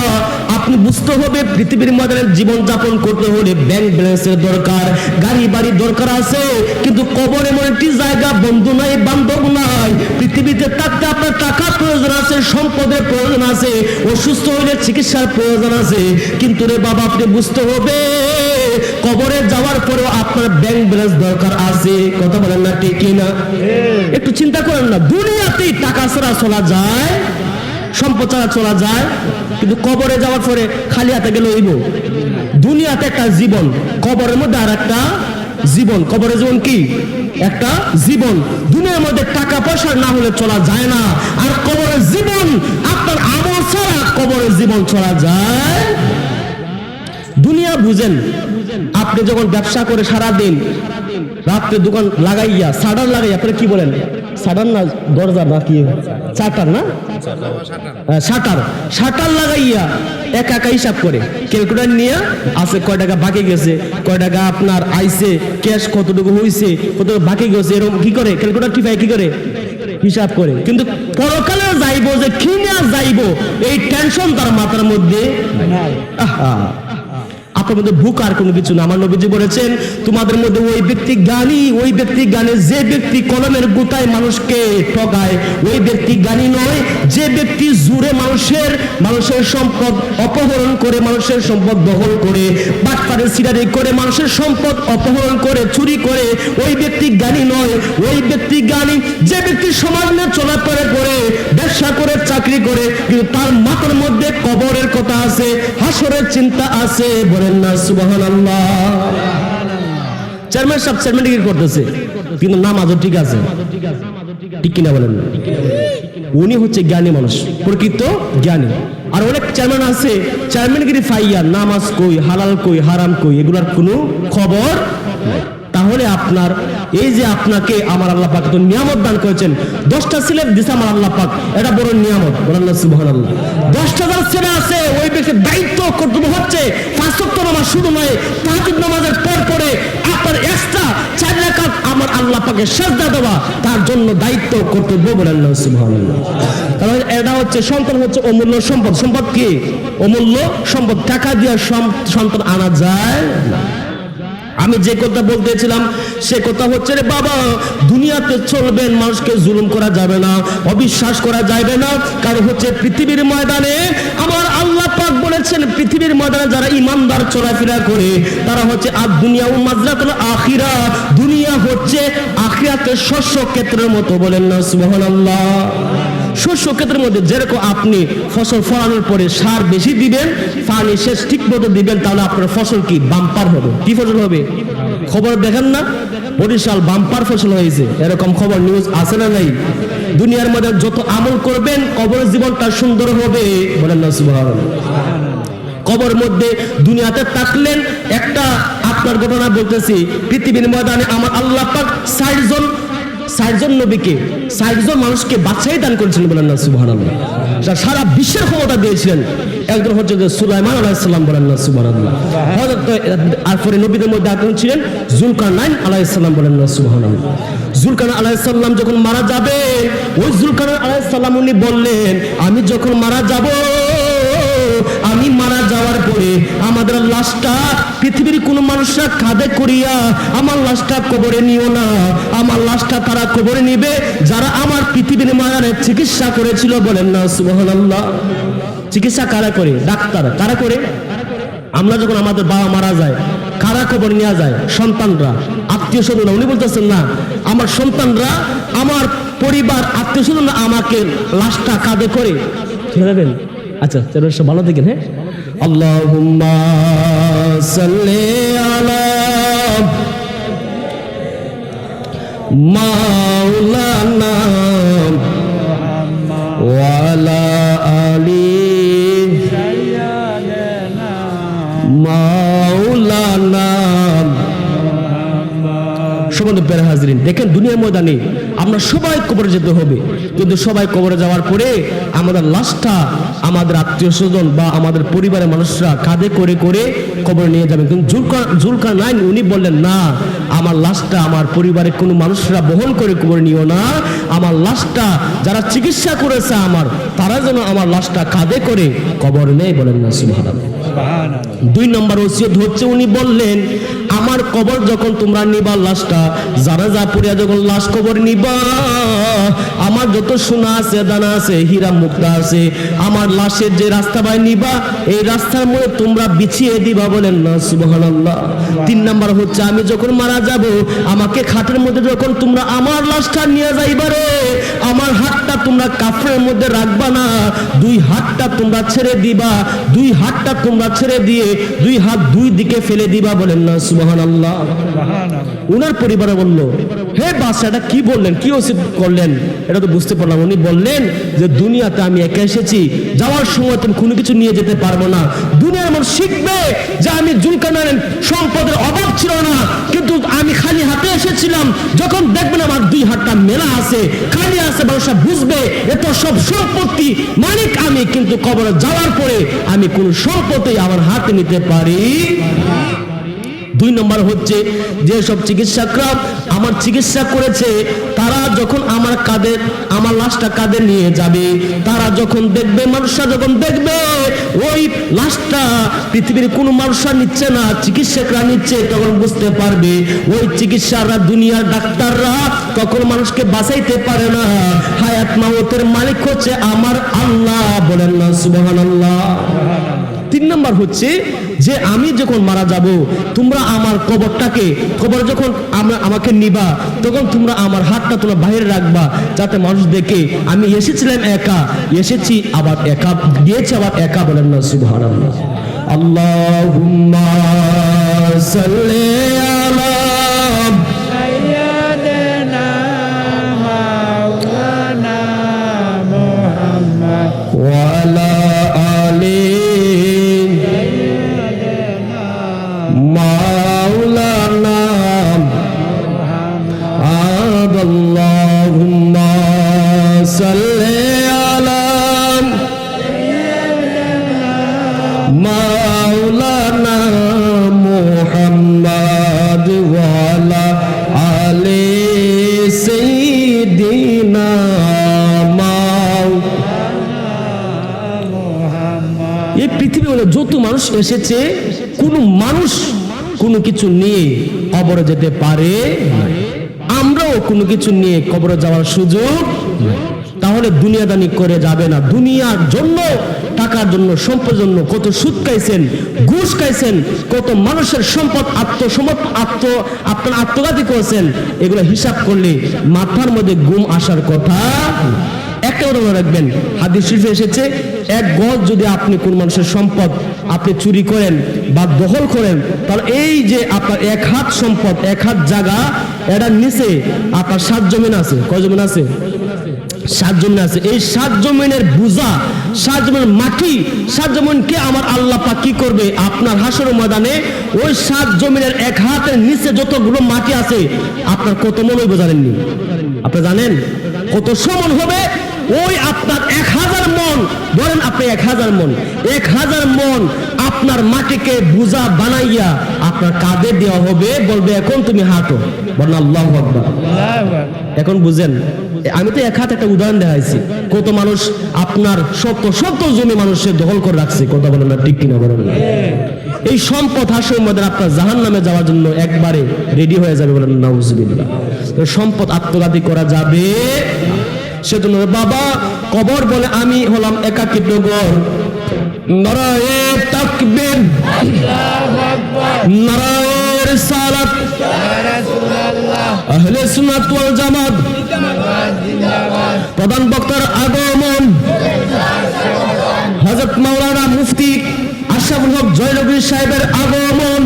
আপনি বুঝতে হবে পৃথিবীর ময়দানে জীবন যাপন করতে হলে ব্যাংক ব্যালেন্সের দরকার, গাড়ি বাড়ি দরকার আছে। কিন্তু কবরে এমন একটি জায়গা, বন্ধু নাই, বান্ধব নাই। পৃথিবীতে থাকতে আপনার টাকা প্রয়োজন আছে, সম্পদের প্রয়োজন আছে, অসুস্থ হইলে চিকিৎসার প্রয়োজন আছে। কিন্তু রে বাবা, আপনি বুঝতে হবে কবরে যাওয়ার পরেও আপনার ব্যাংক ব্যালেন্স দরকার আছে। কথা বলেন না, ঠিক কিনা? একটু চিন্তা করেন না, দুনিয়াতেই টাকা ছাড়া চলা যায়, সম্পদ ছাড়া চলা যায়, কিন্তু কবরে যাওয়ার পরে খালি হাতে গেলে হইব? দুনিয়াতে একটা জীবন, কবরের মধ্যে আর একটা জীবন। কবরের জীবন কি? একটা জীবন। দুনিয়ার মধ্যে টাকা পয়সা না হলে চলা যায় না। আর কবরের জীবন আপনার আমল ছাড়া কবরের জীবন চলা যায়। দুনিয়া বুঝেন, আপনি যখন ব্যবসা করে সারাদিন রাত্রে দোকান লাগাইয়া, শাটার লাগাইয়া, আপনি কি বলেন? শাটার না দরজা না কি? শাটার না, শাটার লাগাইয়া একা একা হিসাব করে, ক্যালকুলেটর নিয়ে আছে কয় টাকা বাকি গেছে, কয় টাকা আপনার আইছে, ক্যাশ কতটুকু হইছে, কত বাকি গেছে, এরকম কি করে ক্যালকুলেটর টিপায় কি করে হিসাব করে। কিন্তু পরকালে যাইবো যে কিনা যাইবো, এই টেনশন তার মাথার মধ্যে। আপনার মধ্যে ভুক আর কোনো কিছু না। আমার নবীজি বলেছেন তোমাদের মধ্যে ওই ব্যক্তি জ্ঞানী, ওই ব্যক্তি জ্ঞানী যে ব্যক্তি কলমের গুতায় মানুষকে ঠকায়, ওই ব্যক্তি জ্ঞানী নয়। যে ব্যক্তি জোরে মানুষের সম্পদ অপহরণ করে, মানুষের সম্পদ দখল করে, বাটপারে সিরারি করে, মানুষের সম্পদ অপহরণ করে, চুরি করে, ওই ব্যক্তি জ্ঞানী নয়। ওই ব্যক্তি জ্ঞানী যে ব্যক্তি সমাজ নিয়ে চলাফেরা করে, ব্যবসা করে, চাকরি করে, কিন্তু তার মাথার মধ্যে কবরের কথা আছে, হাসরের চিন্তা আছে। বলেন না সুবহানাল্লাহ। চেয়ারম্যান সাহেব চেয়ারম্যান করতেছে কিন্তু নামাজও ঠিক আছে, ঠিক কিনা বলেন না? উনি হচ্ছে জ্ঞানী মানুষ, প্রকৃত জ্ঞানী। আর অনেক চেয়ারম্যান আছে চেয়ারম্যানগিরি ফাইয়া, নামাজ কই, হালাল কই, হারাম কই, এগুলার কোনো খবর নাই। তাহলে আপনার এই যে আপনাকে আমার আল্লাহ পাক তো নিয়ামত দান করেছেন, 10টা ছেলে দিছে আমার আল্লাহ পাক, এটা বড় নিয়ামত। বলেন না সুবহানাল্লাহ। 10টা যার ছেলে আছে ওই ব্যক্তির দায়িত্ব কর্তব্য হচ্ছে 5 ওয়াক্ত নামাজ শুধু নয়, তাহাজ্জুদ নামাজের পর পরে আপনার এক্সট্রা 4 রাকাত আমার আল্লাহ পাকে সিজদা দেওয়া তার জন্য দায়িত্ব কর্তব্য। বলেন না সুবহানাল্লাহ। কারণ এটা হচ্ছে সন্তান হচ্ছে অমূল্য সম্পদ। সম্পদ কি? অমূল্য সম্পদ। টাকা দিয়ে সন্তান আনা যায় না। আমি যে কথা বলতেছিলাম সে কথা হচ্ছে রে বাবা, দুনিয়াতে চলবেন, মানুষকে জুলুম করা যাবে না, অবিশ্বাস করা যাবে না। কারণ হচ্ছে পৃথিবীর ময়দানে আমার আল্লাহ পাক বলেছেন, পৃথিবীর ময়দানে যারা ইমানদার চলাফেরা করে তারা হচ্ছে আর দুনিয়া ও মাজরাতুল আখিরা, দুনিয়া হচ্ছে আখিরাতের শস্য ক্ষেত্রের মতো। বলেন না সুবহানাল্লাহ। শস্য ক্ষেত্রের মধ্যে যেরকম আপনি ফসল ফলানোর পরে সার বেশি দিবেন, পানি শেষ ঠিক মতো দিবেন, তাহলে আপনার ফসল কি বাম্পার হবে। কি ফসল হবে? খবর দেখেন না বরিশাল বাম্পার ফসল হয়েছে, এরকম খবর নিউজ আছে না নাই? দুনিয়ার মধ্যে যত আমল করবেন কবরের জীবনটা সুন্দর হবে। বলেন না সুবহানাল্লাহ। কবর মধ্যে দুনিয়াতে থাকলেন একটা আপনার ঘটনা বলতেছি, পৃথিবীর ময়দানে আমার আল্লাহ পাক 60 জন নবীকে, 60 জন মানুষকে বাছাই দান করেছিলেন। বলেন না সুবহানাল্লাহ। সারা বিশ্বের ক্ষমতা দিয়েছিলেন। একজন হচ্ছে যে সুলাইমান আলাইহিস সালাম। বলেন না সুবহানাল্লাহ। আর পরে নবীদের মধ্যে একজন ছিলেন যুলকারনাইন আলাইহিস সালাম। বলেন না সুবহানাল্লাহ। যুলকারনাইন আলাইহিস সালাম যখন মারা যাবে, ওই যুলকারনাইন আলাইহিস সালাম উনি বললেন, আমি যখন মারা যাব, আমি মারা যাওয়ার পরে আমাদের লাশটা পৃথিবীর কোন মানুষরা কাঁধে করিয়া আমার লাশটা কবরে নিও না, আমার লাশটা তারা কবরে নিবে যারা আমার পৃথিবীর ময়দানে চিকিৎসা করেছিল। বলেন না সুবহানাল্লাহ। চিকিৎসা কারা করে? ডাক্তার। কারা করে? আমরা যখন আমাদের বাবা মারা যায় কারা কবর নেওয়া যায়? সন্তানরা, আত্মীয় স্বজনরা। উনি বলতেছেন না, আমার সন্তানরা, আমার পরিবার, আত্মীয় স্বজনরা আমাকে লাশটা কাঁধে করে ঠিক আছে। আচ্ছা সব ভালো থাকেন। হ্যাঁ, আল্লাহুম্মা সাল্লি আলা মাওলানা ওয়া আলা আলি মাওলানা। সম্মানিত প্যারা হাজরিন, দেখেন দুনিয়ার ময়দানে আমরা সবাই কবরে যেতে হবে, কিন্তু সবাই কবরে যাওয়ার পরে আমাদের লাশটা আমাদের আত্মীয় স্বজন বা আমাদের পরিবারের মানুষরা কাঁধে করে করে কবরে নিয়ে যাবেন। কিন্তু যুলকারনাইন উনি বললেন না, আমার লাশটা আমার পরিবারের কোনো মানুষরা বহন করে কবরে নিও না, আমার লাশটা যারা চিকিৎসা করেছে আমার, তারা যেন আমার লাশটা কাঁধে করে কবর নেয়। বলেন না সুবহানাল্লাহ। 2 নম্বর ওসিয়ত হচ্ছে উনি বললেন, আমার কবর যখন তোমরা নিবা, লাশটা জানাজা পড়িয়া যখন লাশ কবর নিবা, আমার যত সোনা আছে, দানা আছে, হীরা মুক্তা আছে, আমার লাশের যে রাস্তা বাই নিবা, এই রাস্তার মধ্যে তোমরা বিছিয়ে দিবা। বলেন না সুবহানাল্লাহ। 3 নম্বর হচ্ছে আমি যখন মারা যাব, আমাকে খাটের মধ্যে যখন তোমরা আমার লাশটা নিয়ে যাইবারে, আমার হাতটা তোমরা কাফনের মধ্যে রাখবা না, 2 হাতটা তোমরা ছেড়ে দিবা, 2 হাতটা তোমরা ছেড়ে দিয়ে 2 হাত 2 দিকে ফেলে দিবা। বলেন না সুবহানাল্লাহ। উনার পরিবারে বলল, হে বাদশা, এটা কি বললেন, কি ওসিয়ত করলেন? এটা তো বুঝতে পারলাম। উনি বললেন যে দুনিয়াতে আমি একা এসেছি, যাওয়ার সময় তুমি কোনো কিছু নিয়ে যেতে পারবো না। দুনিয়ার মানুষ শিখবে যে আমি যুলকারনাইন সম্পদের অভাব ছিল না, কিন্তু আমি খালি হাতে এসেছিলাম। যখন দেখবেন আমার 2 হাতটা মেলা আছে, খালি আছে, মানুষরা বুঝবে এত সব সম্পত্তি মালিক আমি, কিন্তু কবরে যাওয়ার পরে আমি কোন সম্পত্তি আমার হাতে নিতে পারি। দুই নম্বর হচ্ছে যে সব চিকিৎসকরা আমার চিকিৎসা করেছে তারা যখন আমার লাশটা কাঁধে নিয়ে যাবে, তারা যখন দেখবে, মানুষরা যখন দেখবে ওই লাশটা পৃথিবীর কোনো মানুষরা নিচ্ছে না, চিকিৎসকরা নিচ্ছে, তখন বুঝতে পারবে ওই চিকিৎসকরা, দুনিয়ার ডাক্তাররা তখন মানুষকে বাঁচাইতে পারে না। হায়াত মাওতের মালিক হচ্ছে আমার আল্লাহ, বলেন না সুবহানাল্লাহ। তিন নম্বর হচ্ছে যে আমি যখন মারা যাব, তোমরা আমার কবর যখন আমাকে নিবা, তখন তোমরা আমার হাতটা তোমরা বাইরে রাখবা, যাতে মানুষ দেখে আমি এসেছিলাম একা, এসেছি আবার একা, গিয়েছি আবার একা, বলেন না সুবহানাল্লাহ। আল্লাহুম্মা সাল্লি আলা সাইয়্যিদিনা মাওলানা মুহাম্মদ ওয়া আলা আলি মাওলানা আল্লাহুম্মা সাল্লি আলা মাওলানা মুহাম্মদ ওয়া আলা আলি সাইয়্যিদিনা এই পৃথিবী হলো যত মানুষ এসেছে, কোন মানুষ কোনো কিছু নিয়ে কবরে যেতে পারে, আমরাও কোনো কিছু নিয়ে কবরে যাওয়ার সুযোগ। তাহলে দুনিয়াদানি করে যাবে না। দুনিয়ার জন্য, টাকার জন্য, সম্পদের জন্য কত সুদ খাইছেন, ঘুষ খাইছেন, কত মানুষের সম্পদ আপনার আত্মঘাতী করেছেন, এগুলো হিসাব করলে মাথার মধ্যে ঘুম আসার কথা। একটা উদাহরণ রাখবেন, হাদিস শরীফে এসেছে, এক গজ যদি আপনি কোন মানুষের সম্পদ আপনি চুরি করেন বা দখল করেন, তাহলে এই যে আপনার এক হাত সম্পদ, এক হাত জায়গা, এটার নিচে আপনার 7 জমিন আছে। কয় জমিন আছে? 7 জমিন আছে। এই 7 জমিনের বোঝা, 7 জমিনের মাটি, 7 জমিনকে আমার আল্লাহ পাক কি করবে? আপনার হাসরের ময়দানে ওই 7 জমিনের এক হাতের নিচে যতগুলো মাটি আছে, আপনার কত মন হইব জানেননি? আপনি জানেন কত সমান হবে? ওই আপনার 1000 মন, বলেন আপনি 1000 মন, 1000 মন আপনার মাটিকে বোঝা বানাইয়া আপনার কাঁধে দেওয়া হবে, বলবে এখন তুমি হাঁটো, বলেন আল্লাহু আকবার। এখন বুঝেন, আমি তো এক হাত একটা উদাহরণ দেখাইছি, কত মানুষ আপনার শত জমি মানুষের দখল করে রাখছে, কথা বলেন না, ঠিক কিনা বলেন না? এই সম্পদ হাসরের মধ্যে আপনার জাহান্নামে যাওয়ার জন্য একবারে রেডি হয়ে যাবে, বলেন নাউজুবিল্লাহ। সম্পদ আত্মঘাতী করা যাবে না। সেজন্য বাবা কবর বলে আমি হলাম একাকী নগর। নারায়ে তাকবীর, নারায়ে রিসালাত, আহলে সুন্নাত ওয়াল জামাত, প্রধান বক্তার আগমন, হযরত মাওলানা মুফতি আশরাফুল হক জয়নগরী সাহেবের আগমন,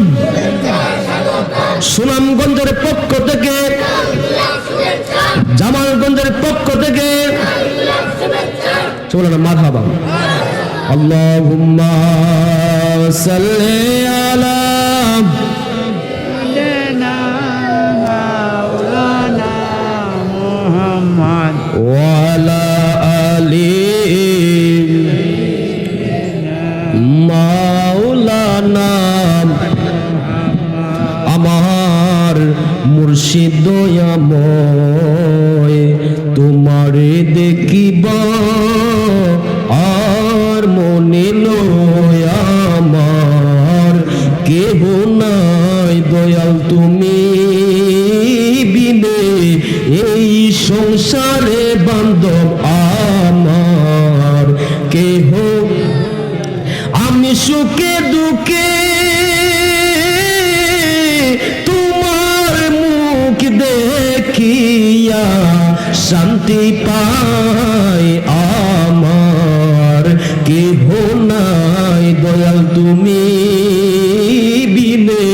সুনামগঞ্জের পক্ষ থেকে, জামালগঞ্জের পক্ষ থেকে, চলো না মারহাবা। আল্লাহুম্মা সাল্লি আলা মাওলানা মুহাম্মদ ওয়া আলা আলি মাওলানা। আমার মুর্শিদ দয়াময় তোমারে দেখিবা আর মনে লয় আমার কেহ নাই দয়াল তুমি বিনে এই সংসারে বান্ধব আমার কেহ। আমি সুখে দুঃখে তোমার মুখ দেখিয়া শান্তি পাই আমার কেহ নাই দয়াল তুমি বিনে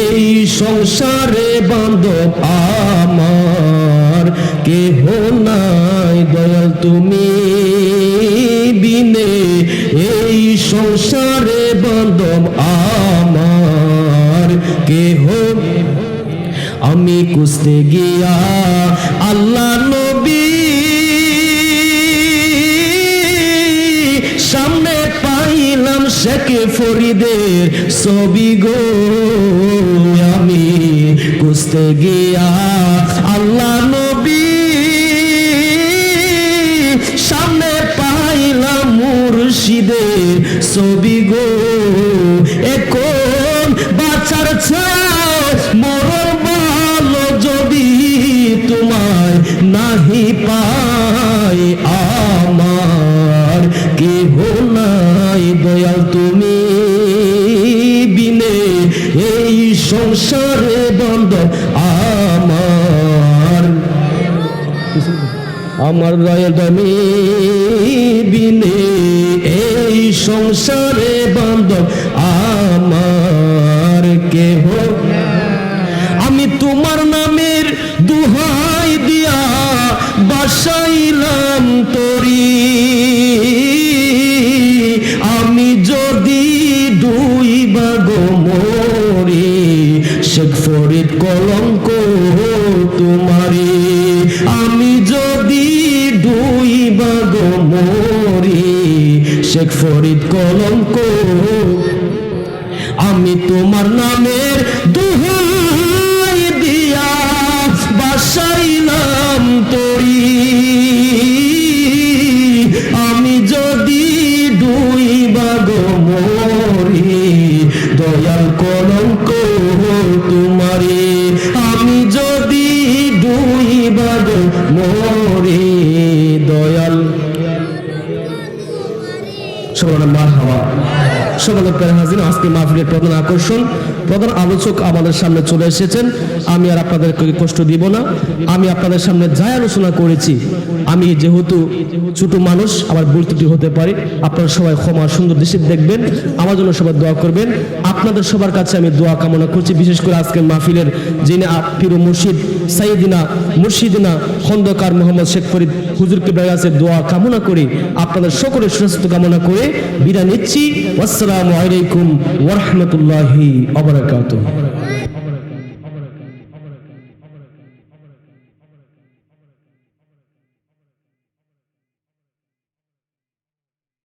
এই সংসারে বান্ধব আমার কেহ নাই দয়াল তুমি বিনে এই সংসারে বান্ধব আমার কেহ। আমি কুস্তে গিয়া আল্লাহ নবী সামনে পাইলাম শেখ ফরিদের ছবি গো আমি খুঁজতে গিয়া আল্লাহ নবী সামনে পাইলাম মুর্শিদের ছবি গো এখন বাঁচার চাও মরণ ভালো যদি তোমায় নাহি পাই আমার কেহ নাই দয়াল তুমি বিনে এই সংসারে দ্বন্দ্ব আমার দয়াল তুমি বিনে এই সংসারে বান্ধব আমার কেহ আমি তোমার নামের দুহাই দিয়া বাসাইলাম তরি আমি যদি ডুইবা গো মরি শেখ ফরিদ কলঙ্ক তোমারি আমি যদি ডুইবা গো মরি শেখ ফরিদ কলঙ্ক আমি তোমার নামের দুহাই দিয়া বাসাইলাম তরি আমি যদি ডুইবা গো মরি দয়াল কলঙ্ক তোমারে আমি যদি ডুইবা গো মরি দয়াল সবাই মারহাবা সমালোচকের হাজির আজকে মাহফিলের প্রধান আকর্ষণ প্রধান আলোচক আমাদের সামনে চলে এসেছেন আমি আর আপনাদেরকে কষ্ট দিব না আমি আপনাদের সামনে যাই আলোচনা করেছি আমি যেহেতু ছোট মানুষ আমার ভুল ত্রুটি হতে পারে আপনারা সবাই ক্ষমা সুন্দর দৃষ্টি দেখবেন আমার জন্য সবাই দোয়া করবেন আপনাদের সবার কাছে আমি দোয়া কামনা করছি বিশেষ করে আজকের মাহফিলের যিনি পীর মুর্শিদ সাইয়্যিদিনা মুর্শিদিনা খন্দকার মোহাম্মদ শেখ ফরিদ হুজুরকে কাছে দোয়া কামনা করে আপনাদের সকলের সুস্বাস্থ্য কামনা করে বিদায় নিচ্ছি। আসসালামু আলাইকুম ওয়া রাহমাতুল্লাহি ওয়া বারাকাতুহু।